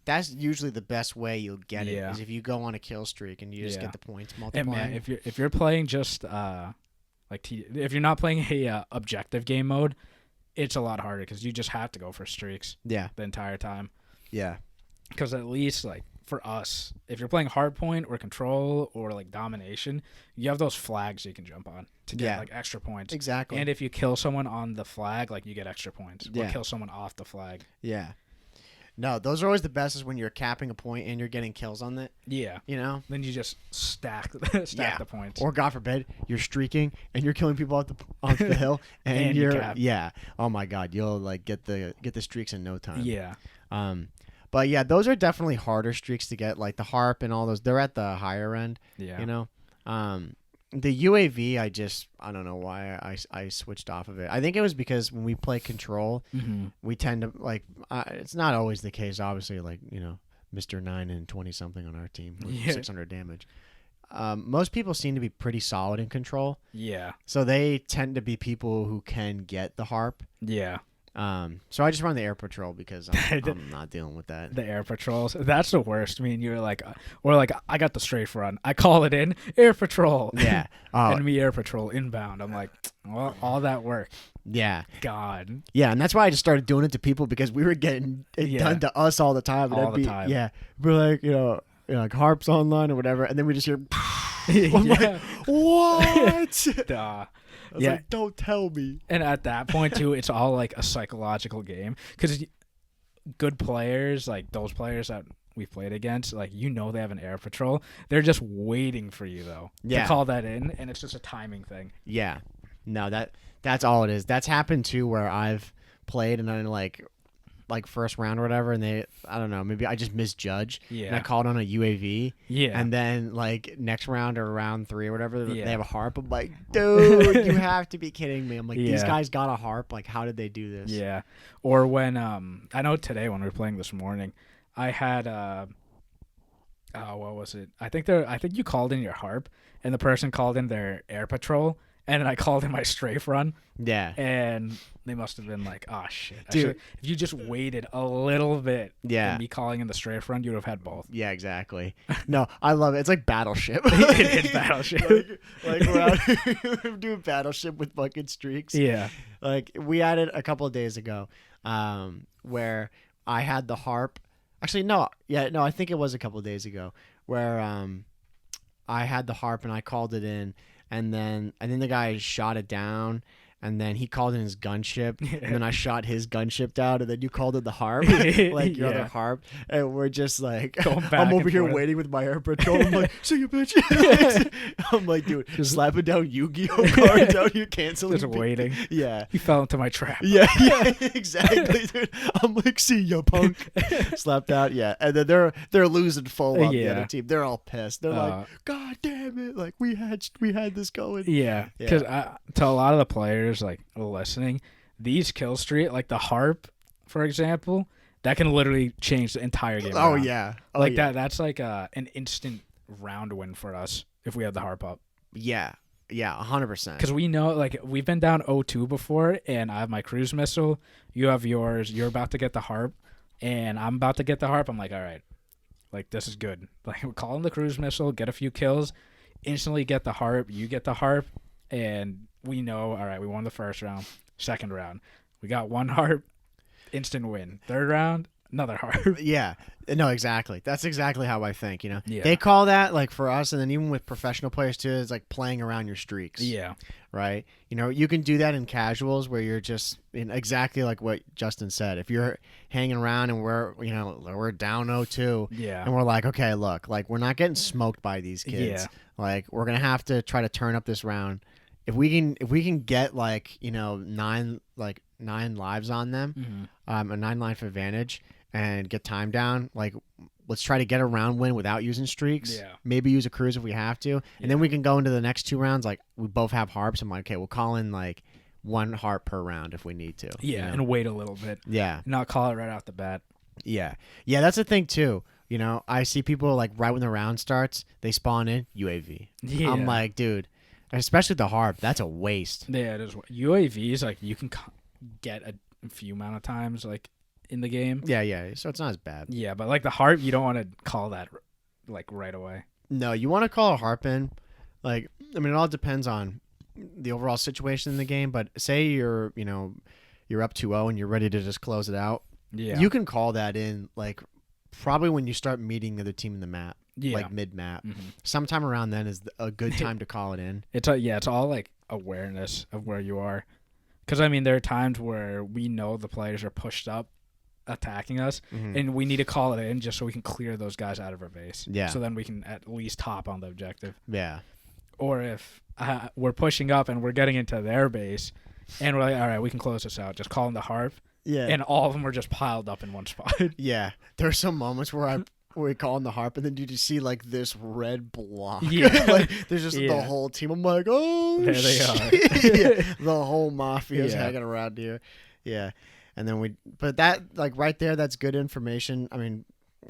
That's usually the best way you'll get Yeah. it is if you go on a kill streak and you just Yeah. get the points And multiplying. man, if you're playing just if you're not playing a objective game mode, it's a lot harder because you just have to go for streaks Yeah. the entire time. Yeah. Because at least like for us, if you're playing hardpoint or control or like domination, you have those flags you can jump on to get like extra points. Exactly. And if you kill someone on the flag, like you get extra points. Yeah. Or kill someone off the flag. Yeah. No, those are always the best is when you're capping a point and you're getting kills on it. Yeah. Then you just stack Yeah. the points. Or God forbid, you're streaking and you're killing people off the hill and you you're cap. Oh my God, you'll like get the streaks in no time. Yeah. But yeah, those are definitely harder streaks to get. Like the harp and all those, they're at the higher end. Yeah. The UAV, I don't know why I switched off of it. I think it was because when we play control, we tend to like. It's not always the case, obviously. Like Mr. 9 and 20 something on our team with 600 damage. Most people seem to be pretty solid in control. Yeah. So they tend to be people who can get the harp. Yeah. So I just run the air patrol because I'm not dealing with that. The air patrols. That's the worst. I mean, you're like, I got the strafe run. I call it in air patrol. Yeah. Enemy air patrol inbound. I'm like, well, all that work. Yeah. God. Yeah, and that's why I just started doing it to people because we were getting it done to us all the time. And All the time. Yeah. We're like, like harps online or whatever, and then we just hear. I'm like, what? Duh. I was like, don't tell me. And at that point too, it's all like a psychological game because good players, like those players that we've played against, like they have an air patrol. They're just waiting for you though to call that in, and it's just a timing thing. Yeah, no, that's all it is. That's happened too where I've played and then like first round or whatever, and I don't know, maybe I just misjudge. Yeah. And I called on a UAV. Yeah. And then like next round or round 3 or whatever, they have a harp. I'm like, dude, you have to be kidding me. I'm like, these guys got a harp. Like, how did they do this? Yeah. Or when I know today when we were playing this morning, I had what was it? I think you called in your harp, and the person called in their air patrol. And then I called in my strafe run. Yeah. And they must have been like, oh, shit. Dude. If you just waited a little bit and me calling in the strafe run, you would have had both. Yeah, exactly. No, I love it. It's like Battleship. It is Battleship. like we're out here doing Battleship with fucking streaks. Yeah. Like we had it a couple of days ago where I had the harp. Actually, no. Yeah, no, I think it was a couple of days ago where I had the harp and I called it in. And then the guy shot it down, and then he called in his gunship, and then I shot his gunship down, and then you called in the harp, like your other harp, and we're just like, I'm over here waiting with my air patrol. I'm like, see you, bitch. I'm like, dude, just slapping down Yu-Gi-Oh cards out here, canceling. Just waiting. Yeah. He fell into my trap. Yeah, exactly, dude. I'm like, see ya, punk. Slapped out, yeah. And then they're losing full up the other team. They're all pissed. They're like, God damn it! Like we had this going. Yeah, because to a lot of the players like listening, these kill streak, like the harp, for example, that can literally change the entire game. Oh around. Yeah, that's like an instant round win for us if we have the harp up. Yeah, 100%. Because we know, like, we've been down 0-2 before, and I have my cruise missile. You have yours. You're about to get the harp, and I'm about to get the harp. I'm like, all right, like this is good. Like, we're calling the cruise missile, get a few kills, instantly get the harp. You get the harp, and we know, all right, we won the first round. Second round, we got one harp, instant win. Third round, another harp. Yeah, no, exactly. That's exactly how I think. Yeah. They call that like for us, and then even with professional players too, it's like playing around your streaks. Yeah. Right. You can do that in casuals where you're just in exactly like what Justin said. If you're hanging around and we're down 0-2, and we're like, okay, look, like we're not getting smoked by these kids. Yeah. Like we're gonna have to try to turn up this round. If we can get like 9 lives on them, a 9 life advantage, and get time down, like let's try to get a round win without using streaks. Yeah. Maybe use a cruise if we have to, and then we can go into the next 2 rounds. Like we both have harps. I'm like, okay, we'll call in like 1 harp per round if we need to. Yeah, and wait a little bit. Yeah. Not call it right off the bat. Yeah. Yeah, that's the thing too. You know, I see people like right when the round starts, they spawn in UAV. Yeah. I'm like, dude, especially the harp, that's a waste. Yeah, it is. UAVs, like, you can get a few amount of times, like, in the game. Yeah. So it's not as bad. Yeah, but like the harp, you don't want to call that like right away. No, you want to call a harp in. Like, I mean, it all depends on the overall situation in the game. But say you're up 2-0 and you're ready to just close it out. Yeah. You can call that in, like, probably when you start meeting the other team in the map. Yeah. Like mid-map. Mm-hmm. Sometime around then is a good time to call it in. It's all like awareness of where you are. Because, I mean, there are times where we know the players are pushed up attacking us, and we need to call it in just so we can clear those guys out of our base. Yeah. So then we can at least hop on the objective. Yeah. Or if we're pushing up and we're getting into their base, and we're like, all right, we can close this out. Just call in the harp. Yeah. And all of them are just piled up in one spot. Yeah. There's some moments where we call in the harp, and then you just see like this red block. Yeah. Like there's just the whole team. I'm like, oh, there they are. The whole mafia's Yeah. hanging around here. Yeah. And then but that, like, right there, that's good information. I mean,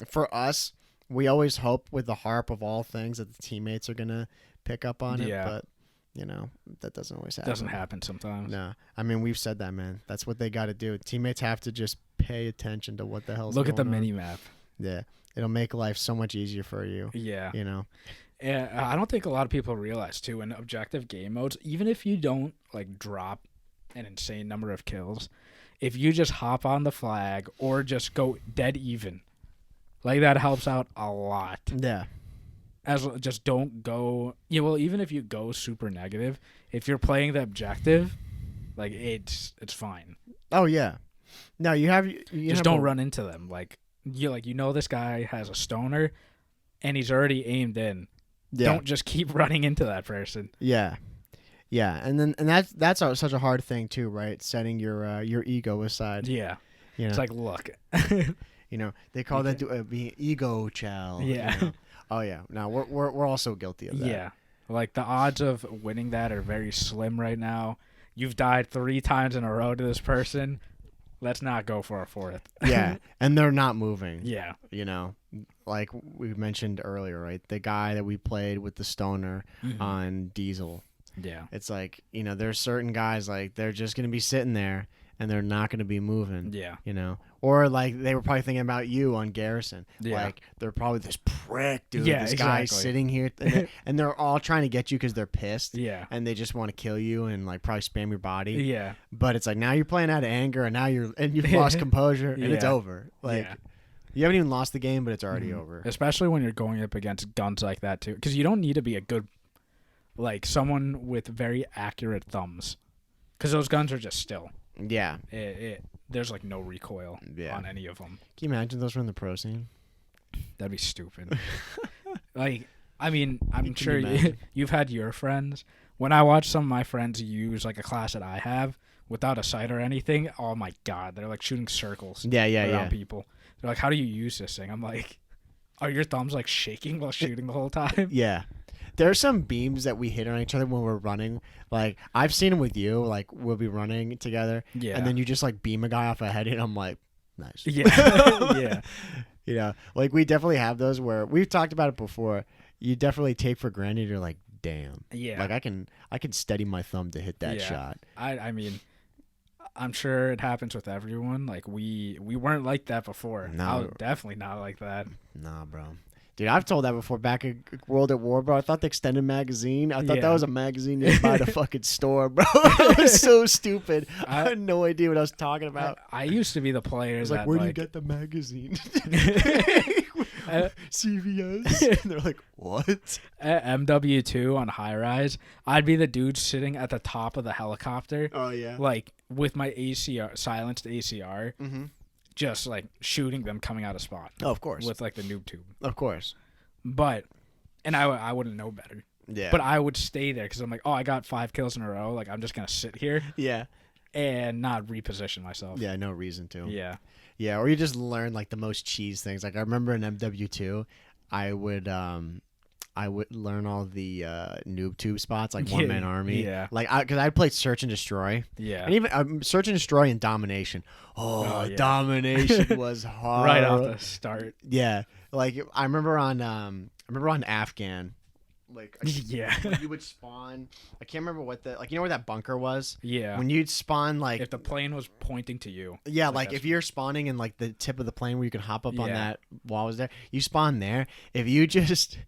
for us, we always hope with the harp of all things that the teammates are going to pick up on it. But, that doesn't always happen. Doesn't happen sometimes. No. I mean, we've said that, man. That's what they got to do. Teammates have to just pay attention to what the hell's Look going at the on. mini map. Yeah. It'll make life so much easier for you. Yeah. You know? Yeah, I don't think a lot of people realize, too, in objective game modes, even if you don't, like, drop an insane number of kills, if you just hop on the flag or just go dead even, like, that helps out a lot. Yeah. Just don't go... Yeah, well, even if you go super negative, if you're playing the objective, like, it's fine. Oh, yeah. No, you just don't run into them. Like, this guy has a stoner, and he's already aimed in. Yeah. Don't just keep running into that person. Yeah. Yeah, and that's such a hard thing too, right? Setting your ego aside. Yeah, it's like, look, they call that being ego chow. Yeah. Oh yeah. No, we're also guilty of that. Yeah, like the odds of winning that are very slim right now. You've died 3 times in a row to this person. Let's not go for a 4th. Yeah, and they're not moving. Yeah. Like we mentioned earlier, right? The guy that we played with the stoner on Diesel. Yeah. It's like, there's certain guys, like, they're just going to be sitting there and they're not going to be moving. Yeah. Or, like, they were probably thinking about you on Garrison. Yeah. Like, they're probably this prick, dude. Yeah, this exactly. guy's sitting here. And they're all trying to get you because they're pissed. Yeah. And they just want to kill you and, like, probably spam your body. Yeah. But it's like, now you're playing out of anger and now you've lost composure and it's over. Like, you haven't even lost the game, but it's already over. Especially when you're going up against guns like that, too. Because you don't need to be a good... Like, someone with very accurate thumbs. Because those guns are just still. Yeah. There's, like, no recoil on any of them. Can you imagine those were in the pro scene? That'd be stupid. Like, I mean, I'm sure you've had your friends. When I watch some of my friends use, like, a class that I have without a sight or anything, oh, my God. They're, like, shooting circles around people. They're like, how do you use this thing? I'm like, are your thumbs, like, shaking while shooting the whole time? Yeah. There are some beams that we hit on each other when we're running. Like, I've seen them with you. Like, we'll be running together. Yeah. And then you just, like, beam a guy off a head, and I'm like, nice. Yeah. Yeah. Like, we definitely have those where we've talked about it before. You definitely take for granted. You're like, damn. Yeah. Like, I can steady my thumb to hit that shot. I mean, I'm sure it happens with everyone. Like, we weren't like that before. No. I was definitely not like that. Nah, bro. Dude, I've told that before back at World at War, bro. I thought the extended magazine, I thought that was a magazine you buy at a fucking store, bro. It was so stupid. I had no idea what I was talking about. I used to be the player was that, like, where do you get the magazine? CVS. And they're like, what? At MW2 on high rise, I'd be the dude sitting at the top of the helicopter. Oh, yeah. Like, with my ACR, silenced ACR. Mm-hmm. Just, like, shooting them coming out of spot. Oh, of course. With, like, the noob tube. Of course. But, and I wouldn't know better. Yeah. But I would stay there because I'm like, oh, I got 5 kills in a row. Like, I'm just going to sit here. Yeah. And not reposition myself. Yeah, no reason to. Yeah. Yeah, or you just learn, like, the most cheese things. Like, I remember in MW2, I I would learn all the noob tube spots, like one man army. Yeah. Like because I played search and destroy. Yeah. And even search and destroy and domination. Oh, yeah. Domination was hard right off the start. Yeah. Like I remember on Afghan. Like yeah, when you would spawn. I can't remember what you know where that bunker was. Yeah, when you'd spawn, like if the plane was pointing to you. Yeah, like if you're spawning in like the tip of the plane where you can hop up on that wall was there. You spawn there. If you just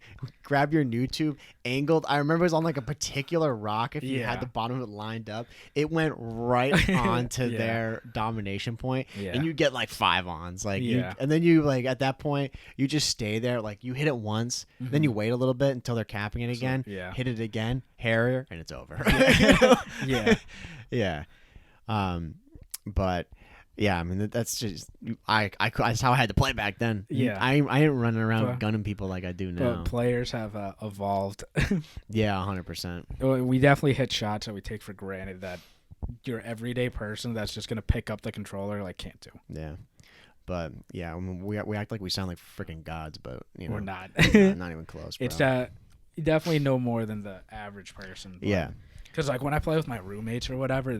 grab your new tube angled, I remember it was on like a particular rock. If you had the bottom of it lined up, it went right onto their domination point, and you get like 5 ons. Like and then you like at that point you just stay there. Like you hit it once, then you wait a little bit until they're capping it again. Hit it again, Harrier, and it's over. Yeah. But yeah, I mean that's just that's how I had to play back then. Yeah, I ain't running around gunning people like I do now. But players have evolved. Yeah, 100%. We definitely hit shots that we take for granted that your everyday person that's just gonna pick up the controller like can't do. Yeah. But yeah, I mean, we act like we sound like freaking gods, but we're not. Not even close. Bro. It's you definitely know more than the average person. Yeah. Because like when I play with my roommates or whatever,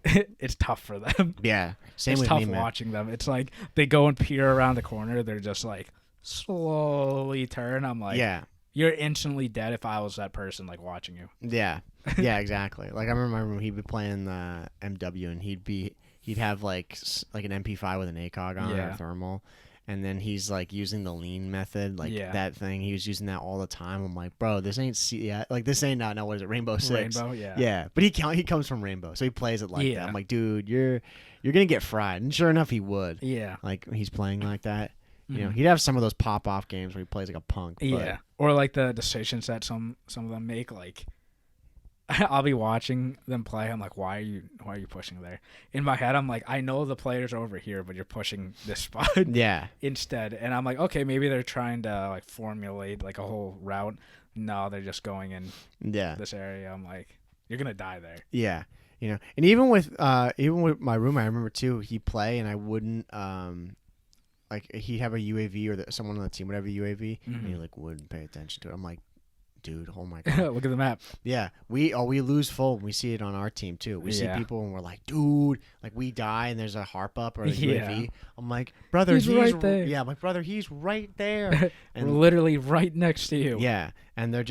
it's tough for them. Yeah. Same it's with tough me, watching them. It's like they go and peer around the corner. They're just like slowly turn. I'm like, you're instantly dead if I was that person like watching you. Yeah. Yeah, exactly. Like I remember he'd be playing the MW and he'd have like an MP5 with an ACOG on or thermal. And then he's like using the lean method, like that thing. He was using that all the time. I'm like, bro, this ain't this ain't not what is it, Rainbow Six? Rainbow, yeah. Yeah, but he comes from Rainbow, so he plays it like that. I'm like, dude, you're gonna get fried. And sure enough, he would. Yeah, like he's playing like that. You know, he'd have some of those pop off games where he plays like a punk. But... Yeah, or like the decisions that some of them make, like. I'll be watching them play. I'm like, why are you pushing there? In my head, I'm like, I know the player's over here, but you're pushing this spot. Yeah. Instead, and I'm like, okay, maybe they're trying to like formulate like a whole route. No, they're just going in this area. I'm like, you're gonna die there. Yeah. You know, and even with my roommate, I remember too, he'd play and I wouldn't like he'd have a UAV or someone on the team would have a UAV and he like wouldn't pay attention to it. I'm like, dude, oh my god. Look at the map. Yeah. We lose full. We see it on our team too. We see people and we're like, dude, like we die and there's a harp up or a UAV. I'm like, brother, he's right there. Yeah, my brother, he's right there. And we're literally right next to you. Yeah. And they're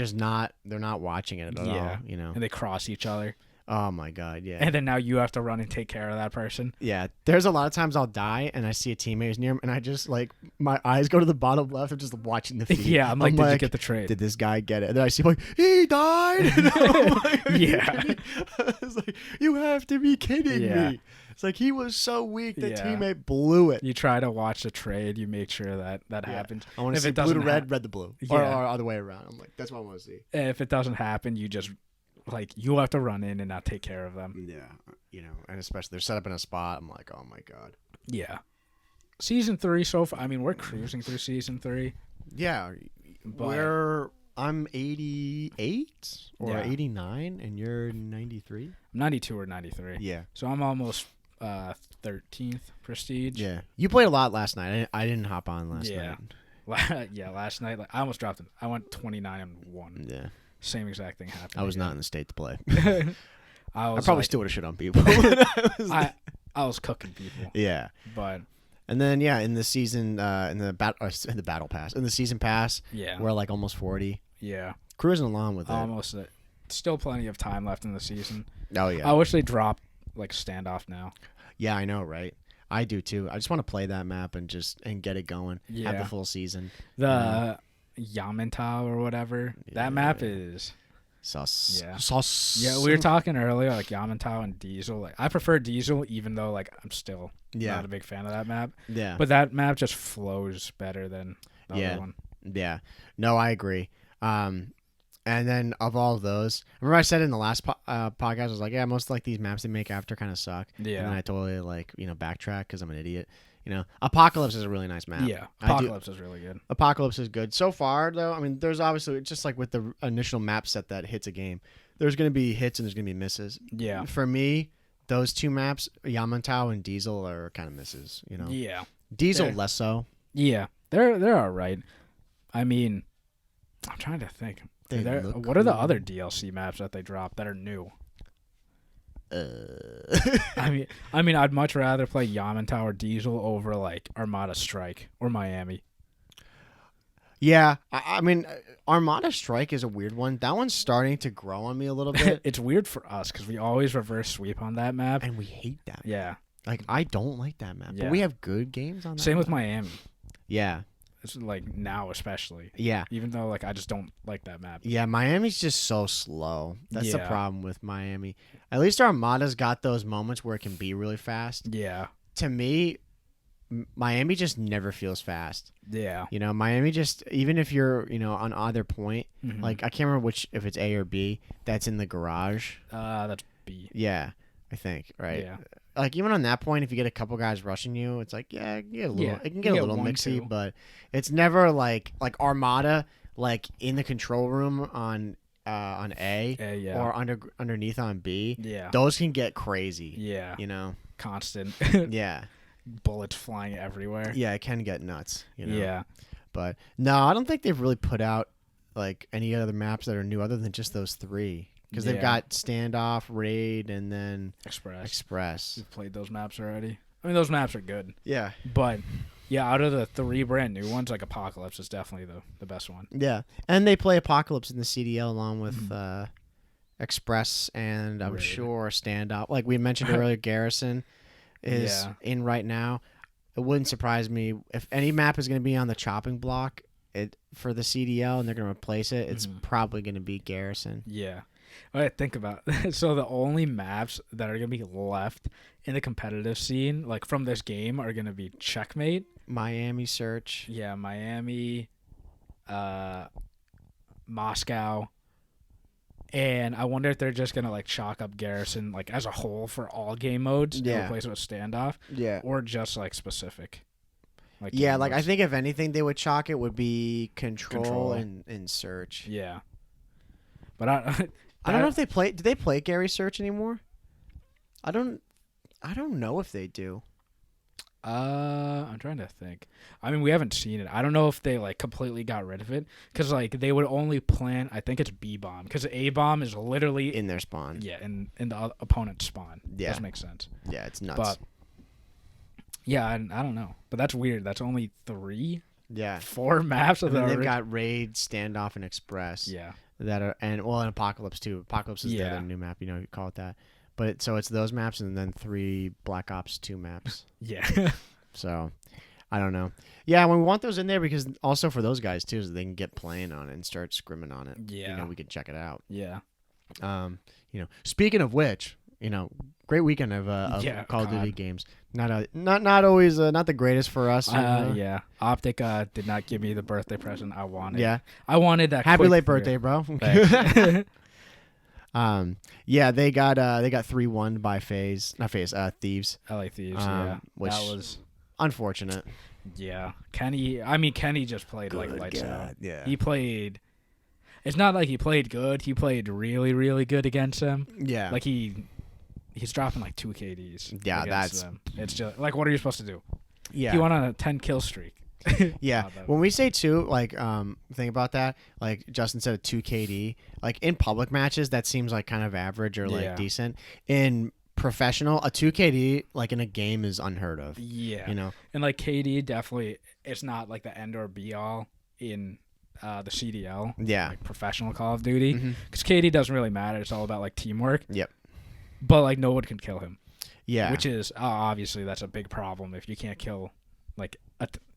not watching it at all, you know. And they cross each other. Oh my god, yeah. And then now you have to run and take care of that person. Yeah. There's a lot of times I'll die and I see a teammate who's near him and I just like my eyes go to the bottom left. I'm just watching the feed. Yeah, I'm like, did you get the trade? Did this guy get it? And then I see him like, he died. Like, yeah. It's like, you have to be kidding me. It's like he was so weak the teammate blew it. You try to watch the trade, you make sure that happens. I want to see blue to red, red to blue. Or other way around. I'm like, that's what I want to see. If it doesn't happen, you just like you have to run in and not take care of them. Yeah, you know, and especially they're set up in a spot. I'm like, oh my god. Yeah. Season 3 so far. I mean, we're cruising through season 3. Yeah, I'm 88 or 89, and you're 93. I'm 92 or 93. Yeah. So I'm almost 13th prestige. Yeah. You played a lot last night. I didn't hop on last night. Yeah, last night I almost dropped it. I went 29 and 1. Yeah. Same exact thing happened. I was not in the state to play. I probably still would have shit on people. I was cooking people. Yeah. But and then in the season in the battle pass, in the season pass, we're like almost 40. Yeah. Cruising along with it. Almost still plenty of time left in the season. Oh yeah. I wish they dropped like standoff now. Yeah, I know, right? I do too. I just want to play that map and get it going. Yeah. Have the full season. Yamantau or whatever. That map is sus. Yeah. Sus. Yeah, we were talking earlier like Yamantau and Diesel. Like I prefer Diesel even though like I'm still not a big fan of that map. Yeah. But that map just flows better than the other one. Yeah. No, I agree. And then of all of those, remember I said in the last podcast, I was like, yeah, most like these maps they make after kind of suck. Yeah. And then I totally backtrack because I'm an idiot. You know, Apocalypse is a really nice map. Yeah, Apocalypse is really good. Apocalypse is good. So far, though, I mean, there's obviously, just like with the initial map set that hits a game, there's going to be hits and there's going to be misses. Yeah. For me, those two maps, Yamantau and Diesel, are kind of misses, you know? Yeah. Diesel less so. Yeah. They're all right. I mean, I'm trying to think. Look what are the cool. other DLC maps that they dropped that are new? I mean, I'd much rather play Yaman Tower Diesel over like Armada Strike or Miami. Yeah, I mean, Armada Strike is a weird one. That one's starting to grow on me a little bit. It's weird for us because we always reverse sweep on that map. And we hate that. Yeah. Like, I don't like that map. Yeah. But we have good games on that Same map. with Miami. Yeah. It's like now especially. Yeah. Even though like I just don't like that map. Yeah, Miami's just so slow. That's the Yeah. problem with Miami. At least Armada's got those moments where it can be really fast. Yeah. To me, Miami just never feels fast. Yeah. You know, Miami just, even if you're, on either point, Mhm. like, I can't remember if it's A or B, that's in the garage. That's B. Yeah, I think, right? Yeah. Like, even on that point, if you get a couple guys rushing you, it's like, yeah, it can get a little 1, mixy, 2. but it's never like Armada, like in the control room on A Yeah. or underneath on B. Yeah. Those can get crazy. Yeah. Constant. Yeah. Bullets flying everywhere. Yeah, it can get nuts. Yeah. But no, I don't think they've really put out like any other maps that are new other than just those 3. Because they've got Standoff, Raid, and then Express. We've played those maps already. I mean, those maps are good. Yeah. But, yeah, out of the 3 brand new ones, like Apocalypse is definitely the best one. Yeah. And they play Apocalypse in the CDL along with Express and I'm Raid. sure Standoff. Like we mentioned earlier, Garrison is in right now. It wouldn't surprise me if any map is going to be on the chopping block for the CDL and they're going to replace it. It's probably going to be Garrison. Yeah. All right, think about it. So the only maps that are going to be left in the competitive scene, like from this game, are going to be Checkmate. Miami Search. Yeah, Miami, Moscow. And I wonder if they're just going to like chalk up Garrison like as a whole for all game modes and replace it with Standoff. Yeah. Or just like specific. Like I like think if anything they would chalk it would be Control. And Search. Yeah. But I don't know if they play. Do they play Gary Search anymore? I don't know if they do. I'm trying to think. I mean, we haven't seen it. I don't know if they like completely got rid of it because like they would only plant. I think it's B bomb because A bomb is literally in their spawn. Yeah, in the opponent's spawn. Yeah, doesn't make sense. Yeah, it's nuts. But yeah, I don't know. But that's weird. That's only 3. Yeah, 4 maps of they've got Raid, Standoff, and Express. Yeah. That are and Apocalypse too. Apocalypse is the other new map. You call it that. But so it's those maps and then 3 Black Ops 2 maps. Yeah. So I don't know. Yeah, we want those in there because also for those guys too, so they can get playing on it and start scrimming on it. Yeah. We could check it out. Yeah. Speaking of which, great weekend of Call of Duty games. Not always not the greatest for us. Yeah. Optic did not give me the birthday present I wanted. Yeah. I wanted that. Happy late birthday, bro. Yeah, they got 3-1 by Thieves. LA Thieves. Yeah. Which that was unfortunate. Yeah. Kenny just played like lights out. Yeah. He played. It's not like he played good. He played really, really good against him. Yeah. Like he's dropping like 2 KDs. Yeah, that's them. It's just like, what are you supposed to do? Yeah. He went on a 10 kill streak. Yeah. When we say 2, like think about that. Like Justin said, 2 KD. Like in public matches, that seems like kind of average or like decent. In professional, a 2 KD like in a game is unheard of. Yeah. And like KD definitely, it's not like the end or be all in the CDL. Yeah. Like professional Call of Duty. Because KD doesn't really matter. It's all about like teamwork. Yep. But like no one can kill him. Yeah. Which is obviously that's a big problem if you can't kill like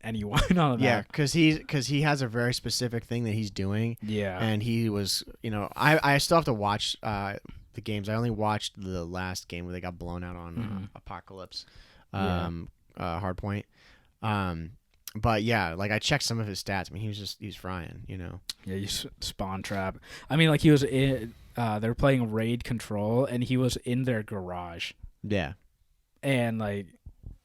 anyone on the map. because he has a very specific thing that he's doing. Yeah. And he was, I still have to watch the games. I only watched the last game where they got blown out on Apocalypse, Hardpoint. But yeah, like I checked some of his stats. I mean, he was frying, Yeah, you spawn trap. I mean, like he was in. They were playing Raid Control, and he was in their garage. Yeah. And like,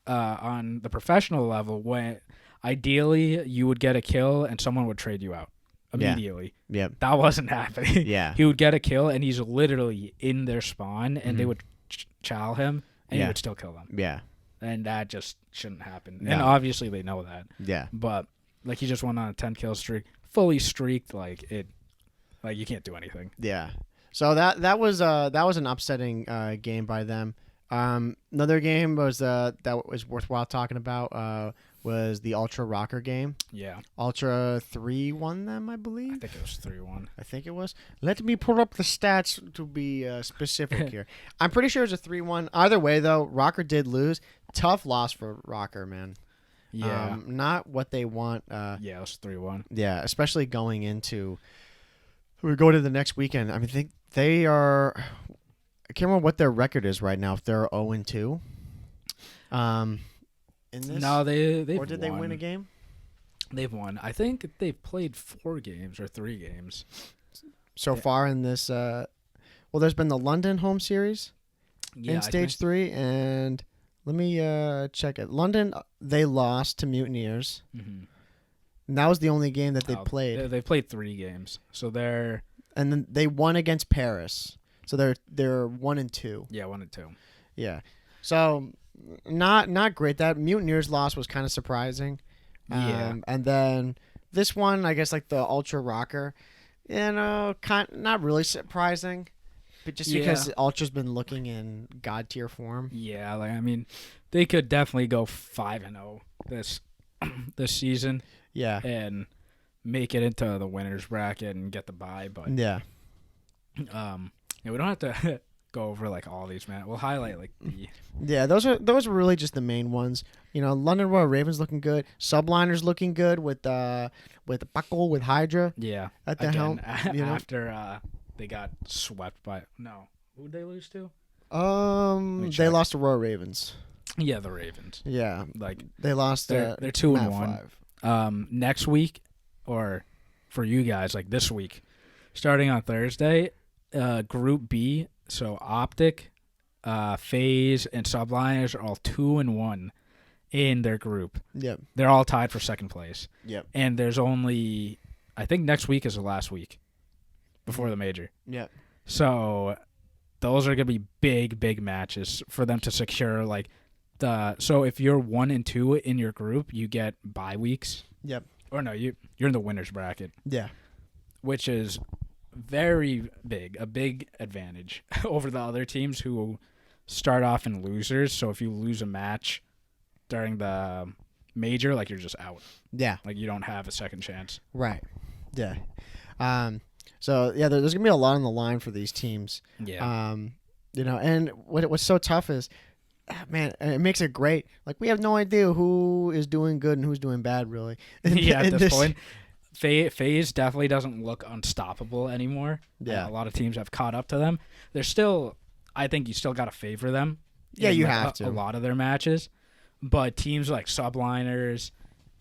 on the professional level, when ideally you would get a kill and someone would trade you out immediately. Yeah. That wasn't happening. Yeah. He would get a kill, and he's literally in their spawn, and they would chow him, and he would still kill them. Yeah. And that just shouldn't happen. No. And obviously they know that. Yeah. But like he just went on a 10 kill streak. fully streaked, like you can't do anything. Yeah. So that was an upsetting game by them. Another game was that was worthwhile talking about was the Ultra Rocker game. Yeah. Ultra 3 won them, I believe. I think it was 3-1. I think it was. Let me pull up the stats to be specific here. I'm pretty sure it was a 3-1. Either way, though, Rocker did lose. Tough loss for Rocker, man. Yeah. Not what they want. Yeah, it was 3-1. Yeah, especially going into... We go to the next weekend. I mean, they are... I can't remember what their record is right now, if they're 0-2. In this? No, they've Or did they win a game? They've won. I think they've played 4 games or 3 games. So far in this... well, there's been the London home series in Stage 3, and... Let me check it. London, they lost to Mutineers. Mm-hmm. And that was the only game that they played. They played 3 games, so they're... And then they won against Paris, so they're 1-2. Yeah, 1-2. Yeah, so not great. That Mutineers loss was kind of surprising. Yeah, and then this one, I guess, like the Ultra Rocker, not really surprising. But just because Ultra's been looking in god tier form. Yeah, like I mean, they could definitely go 5-0 this season. Yeah, and make it into the winners bracket and get the bye. But yeah, we don't have to go over like all these, man. We'll highlight like the. Yeah, those are really just the main ones. London Royal Ravens looking good. Subliners looking good with Buckle with Hydra. Yeah, at the helm. After they got swept by who'd they lose to? They lost to Royal Ravens. Yeah, the Ravens. Yeah, like they lost. They're 2-1. Next week, or for you guys, like this week, starting on Thursday, Group B. So Optic, FaZe, and Subliners are all 2-1 in their group. Yep. They're all tied for second place. Yep. And there's only, I think next week is the last week before the major. Yep. So those are going to be big matches for them to secure so if you're 1 and 2 in your group, you get bye weeks. Yep. Or no, you're in the winners bracket. Yeah. Which is very big, a big advantage over the other teams who start off in losers. So if you lose a match during the major, like you're just out. Yeah. Like you don't have a second chance. Right. Yeah. So yeah, there's gonna be a lot on the line for these teams. Yeah. And what's so tough is, man, it makes it great. Like we have no idea who is doing good and who's doing bad, really. At this point, FaZe definitely doesn't look unstoppable anymore. Yeah. A lot of teams have caught up to them. They're still, I think you still got to favor them. Yeah, you have to. A lot of their matches. But teams like Subliners,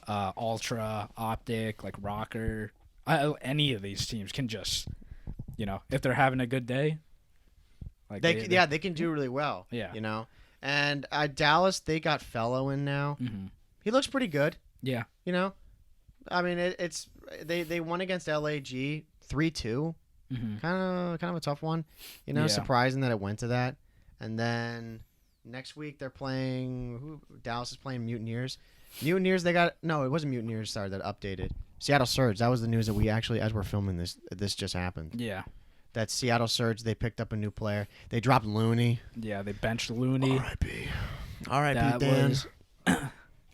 Ultra, Optic, like Rocker, any of these teams can just, if they're having a good day. Like they can do really well. Yeah. And Dallas, they got Fellow in now. Mm-hmm. He looks pretty good. Yeah. I mean, it's they won against LAG 3-2. Mm-hmm. Kind of a tough one. Surprising that it went to that. And then next week they're playing Dallas is playing Mutineers. Mutineers, it wasn't Mutineers, sorry, that updated. Seattle Surge. That was the news that we actually, as we're filming this just happened. Yeah. That Seattle Surge, they picked up a new player. They dropped Looney. Yeah, they benched Looney. R.I.P. Dan.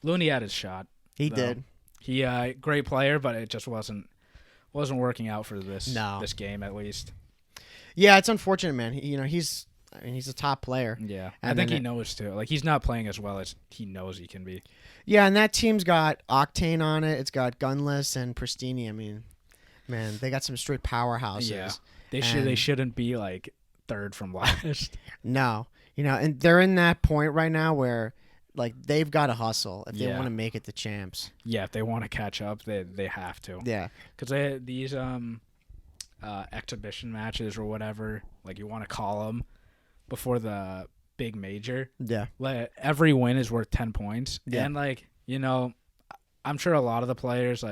Looney had his shot. He did. He great player, but it just wasn't working out for this game at least. Yeah, it's unfortunate, man. He's a top player. Yeah, I think he knows too. Like he's not playing as well as he knows he can be. Yeah, and that team's got Octane on it. It's got Gunless and Pristini. I mean, man, they got some straight powerhouses. Yeah, they shouldn't be like third from last. No, and they're in that point right now where like they've got to hustle if they want to make it to champs. Yeah, if they want to catch up, they have to. Yeah, because these exhibition matches or whatever, like you want to call them, before the big major. Yeah, every win is worth 10 points. Yeah. And I'm sure a lot of the players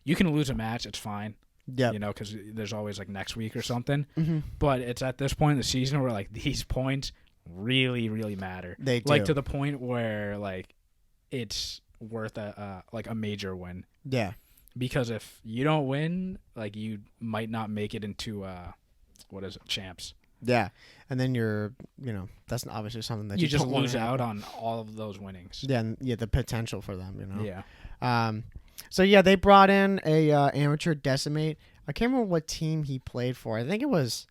you can lose a match, it's fine. Yeah, because there's always next week or something. Mm-hmm. But it's at this point in the season where these points really, really matter. They do. To the point where it's worth a major win. Yeah. because if you don't win, like you might not make it into champs. Yeah, and then that's obviously something that you just don't lose out on all of those winnings. Yeah, and the potential for them, Yeah. So yeah, they brought in a amateur Decimate. I can't remember what team he played for. I think it was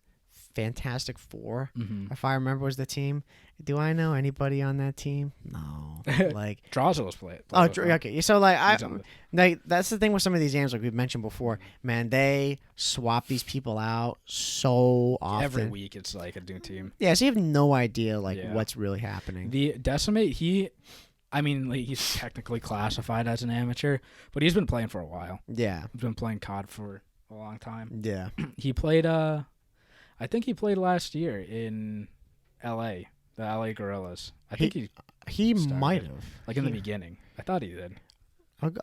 Fantastic Four, if I remember, was the team. Do I know anybody on that team? No. Like Drawsell's played. Oh, okay. So that's the thing with some of these games, like we've mentioned before. Man, they swap these people out so often. Every week, it's like a new team. Yeah, so you have no idea what's really happening. The Decimate, he's technically classified as an amateur, but he's been playing for a while. Yeah, he's been playing COD for a long time. Yeah, he played. I think he played last year in L.A. The LA Gorillas. I think he might have, like in the beginning. I thought he did.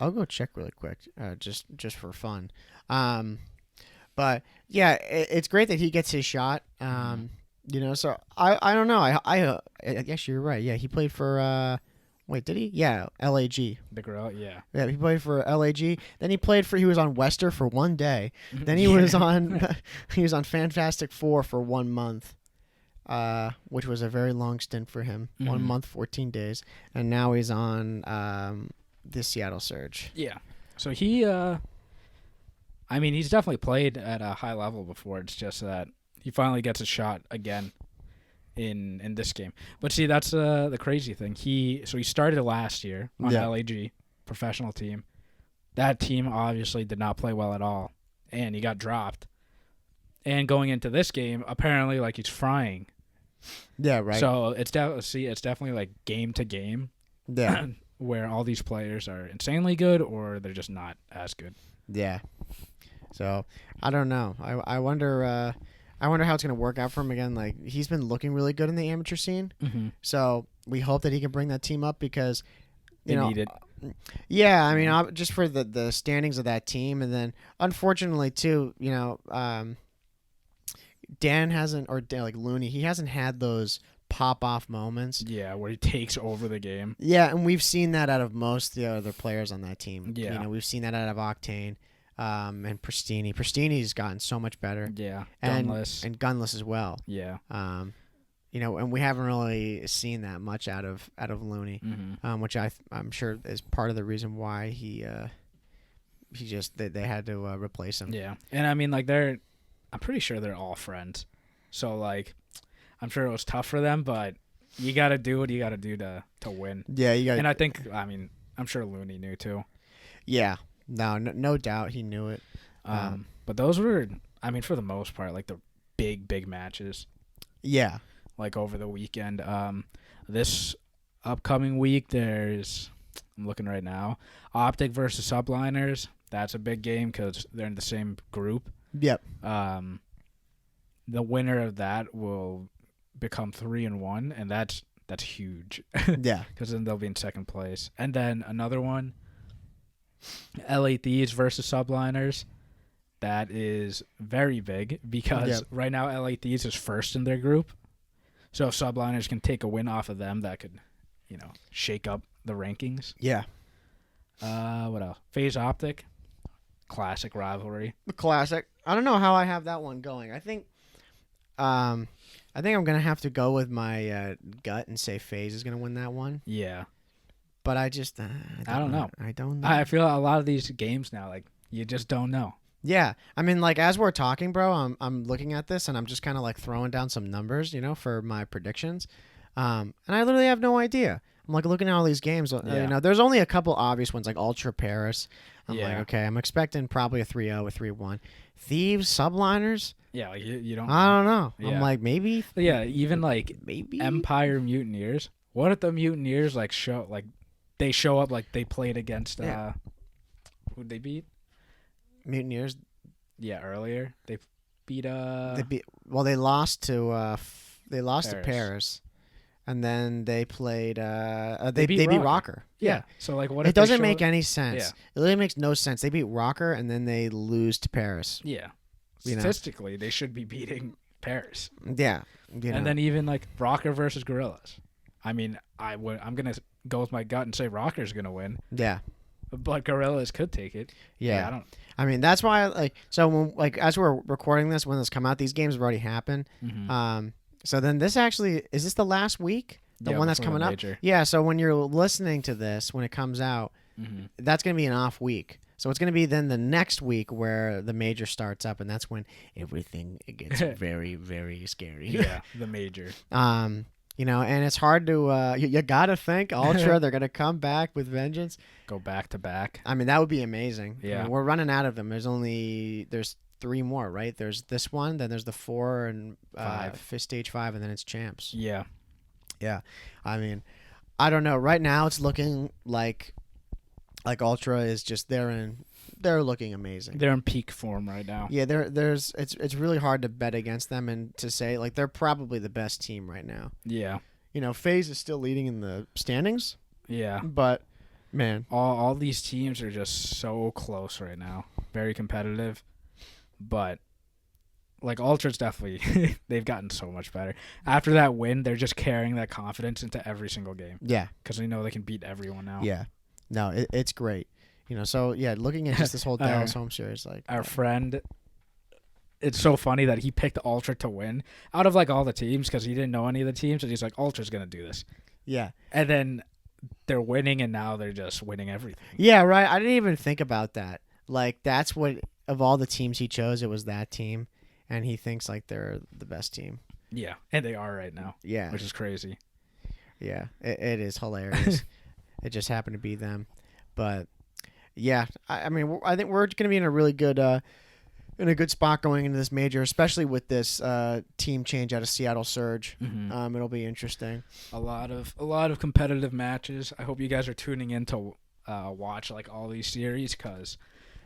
I'll go check really quick, just for fun. But yeah, it's great that he gets his shot. So I don't know. I guess you're right. Yeah, he played for. Wait, did he? Yeah, LAG. The Gorilla, yeah. Yeah, he played for LAG. Then he was on Wester for one day. Then he was on Fantastic Four for 1 month. Which was a very long stint for him. 1 month, 14 days. And now he's on the Seattle Surge. Yeah. So he, he's definitely played at a high level before. It's just that he finally gets a shot again in this game. But see, that's the crazy thing. He started last year on LAG, professional team. That team obviously did not play well at all, and he got dropped. And going into this game, apparently, like, he's frying. Yeah, right. So it's definitely like game to game. Yeah. Where all these players are insanely good or they're just not as good. Yeah. So I don't know. I wonder how it's gonna work out for him again. Like, he's been looking really good in the amateur scene. So we hope that he can bring that team up because they need it. Yeah, just for the standings of that team, and then unfortunately too, Dan hasn't, or Dan, like Looney, he hasn't had those pop-off moments. Yeah, where he takes over the game. Yeah, and we've seen that out of most of the other players on that team. Yeah. We've seen that out of Octane and Pristini. Pristini's gotten so much better. Yeah, Gunless. And Gunless as well. Yeah. And we haven't really seen that much out of Looney, which I'm sure is part of the reason why they had to replace him. Yeah, and I'm pretty sure they're all friends. So, like, I'm sure it was tough for them, but you got to do what you got to do to win. Yeah, you got. And I think, I'm sure Looney knew too. Yeah, no doubt he knew it. But those were, for the most part, like the big matches. Yeah. Like over the weekend. This upcoming week, I'm looking right now, Optic versus Subliners. That's a big game because they're in the same group. Yep. The winner of that will become 3-1, and that's huge. Yeah. Because then they'll be in second place. And then another one, LA Thieves versus Subliners. That is very big because right now LA Thieves is first in their group. So if Subliners can take a win off of them, that could, shake up the rankings. Yeah. What else? FaZe Optic. Classic rivalry. Classic. I don't know how I have that one going. I think I'm gonna have to go with my gut and say FaZe is gonna win that one. Yeah. But I just I don't know. I don't know. I feel a lot of these games now, like, you just don't know. Yeah. As we're talking, bro, I'm looking at this and I'm just kind of like throwing down some numbers, for my predictions. And I literally have no idea. I'm like looking at all these games. There's only a couple obvious ones, like Ultra Paris. I'm like, okay, I'm expecting probably a 3-0, a 3-1. Thieves, Subliners. Yeah, like you don't. I don't know. Yeah. I'm like, maybe. Yeah, even like maybe Empire Mutineers. What if the Mutineers they show up like they played against who'd they beat? Mutineers. Yeah, earlier they beat they lost to Paris. And then they played. They beat Rocker. Yeah. So what? If it doesn't make any sense. Yeah. It really makes no sense. They beat Rocker and then they lose to Paris. Yeah. Statistically, they should be beating Paris. Yeah. And then even like Rocker versus Gorillas. I'm gonna go with my gut and say Rocker's gonna win. Yeah. but Gorillas could take it. Yeah. I mean, that's why, as we're recording this, when this come out, these games have already happened. Mm-hmm. So then is this the last week? The one that's coming up? Yeah, so when you're listening to this, when it comes out, that's going to be an off week. So it's going to be then the next week where the major starts up, and that's when everything gets very, very scary. Yeah, the major. And it's hard to you got to think Ultra they're going to come back with vengeance. Go back to back. I mean, that would be amazing. Yeah. I mean, we're running out of them. There's 3 more, right? There's this one, then there's the 4 and 5, stage 5, and then it's champs. Yeah. Yeah. I mean, I don't know. Right now it's looking like Ultra is just they're looking amazing. They're in peak form right now. Yeah, it's really hard to bet against them and to say like they're probably the best team right now. Yeah. FaZe is still leading in the standings. Yeah. But man, all these teams are just so close right now. Very competitive. But like Ultra's definitely they've gotten so much better. After that win, they're just carrying that confidence into every single game. Yeah. Cuz they know they can beat everyone now. Yeah. No, it's great. So yeah, looking at just this whole Dallas home series, like our friend, it's so funny that he picked Ultra to win out of like all the teams because he didn't know any of the teams, and he's like, Ultra's gonna do this. Yeah, and then they're winning, and now they're just winning everything. Yeah, right. I didn't even think about that. Like that's what of all the teams he chose, it was that team, and he thinks like they're the best team. Yeah, and they are right now. Yeah, which is crazy. Yeah, it is hilarious. It just happened to be them, but yeah, I mean, I think we're going to be in a really good, in a good spot going into this major, especially with this team change out of Seattle Surge. Mm-hmm. It'll be interesting. A lot of competitive matches. I hope you guys are tuning in to watch like all these series because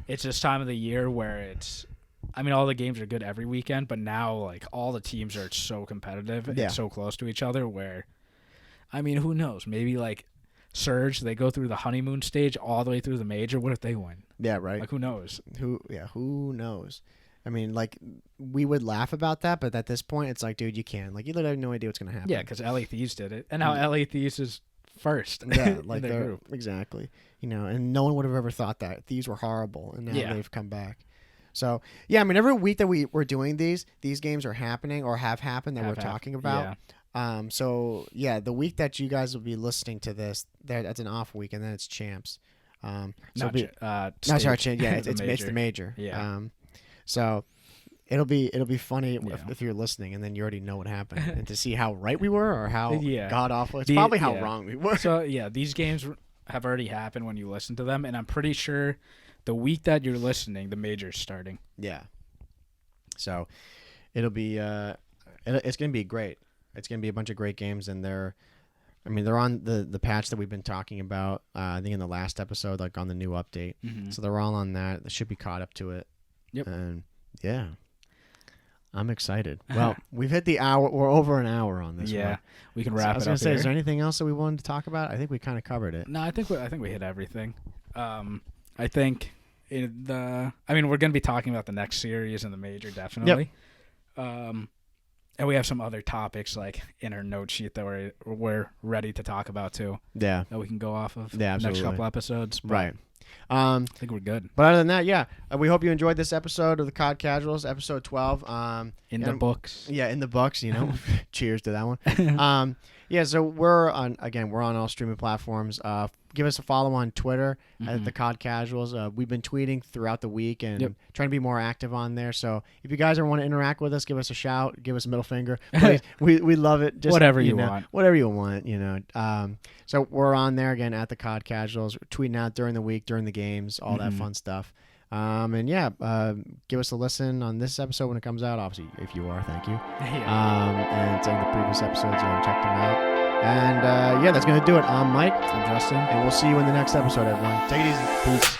it's this time of the year where it's. I mean, all the games are good every weekend, but now like all the teams are so competitive and so close to each other. Where, I mean, who knows? Maybe like. Surge, they go through the honeymoon stage all the way through the major. What if they win? Yeah, right. Like, who knows? Who knows? I mean, like, we would laugh about that, but at this point, it's like, dude, you can. Like, you literally have no idea what's going to happen. Yeah, because LA Thieves did it. And now LA Thieves is first. Yeah, like, their group. Exactly. And no one would have ever thought that. Thieves were horrible, and now they've come back. So, yeah, I mean, every week that we're doing these games are happening or have happened that we're talking about. Yeah. So yeah, the week that you guys will be listening to this, that's an off week, and then it's champs. It's the major. Yeah. So it'll be funny if you're listening, and then you already know what happened, and to see how right we were or how god awful. It's probably how wrong we were. So yeah, these games have already happened when you listen to them, and I'm pretty sure the week that you're listening, the major's starting. Yeah. So it'll be it's gonna be great. It's going to be a bunch of great games, and they're on the patch that we've been talking about, I think in the last episode, like on the new update. Mm-hmm. So they're all on that. They should be caught up to it. Yep. And yeah, I'm excited. Well, we've hit the hour. We're over an hour on this one. Yeah, we can wrap it up. I was going to say, is there anything else that we wanted to talk about? I think we kind of covered it. No, I think we hit everything. I think we're going to be talking about the next series in the major, definitely. Yep. And we have some other topics like in our note sheet that we're ready to talk about too. Yeah. That we can go off of. Yeah, absolutely. Next couple episodes. Right. I think we're good. But other than that, yeah, we hope you enjoyed this episode of the COD Casuals, episode 12. In the books. Yeah, in the books. Cheers to that one. Yeah, so we're on all streaming platforms. Give us a follow on Twitter at TheCODCasuals. We've been tweeting throughout the week and trying to be more active on there. So if you guys want to interact with us, give us a shout, give us a middle finger. Please, we love it. Just whatever you want. Whatever you want. So we're on there again at TheCODCasuals, tweeting out during the week, during the games, all that fun stuff. And give us a listen on this episode when it comes out. Obviously, if you are, thank you. And in the previous episodes, check them out. And that's going to do it. I'm Mike. I'm Justin. And we'll see you in the next episode, everyone. Take it easy. Peace.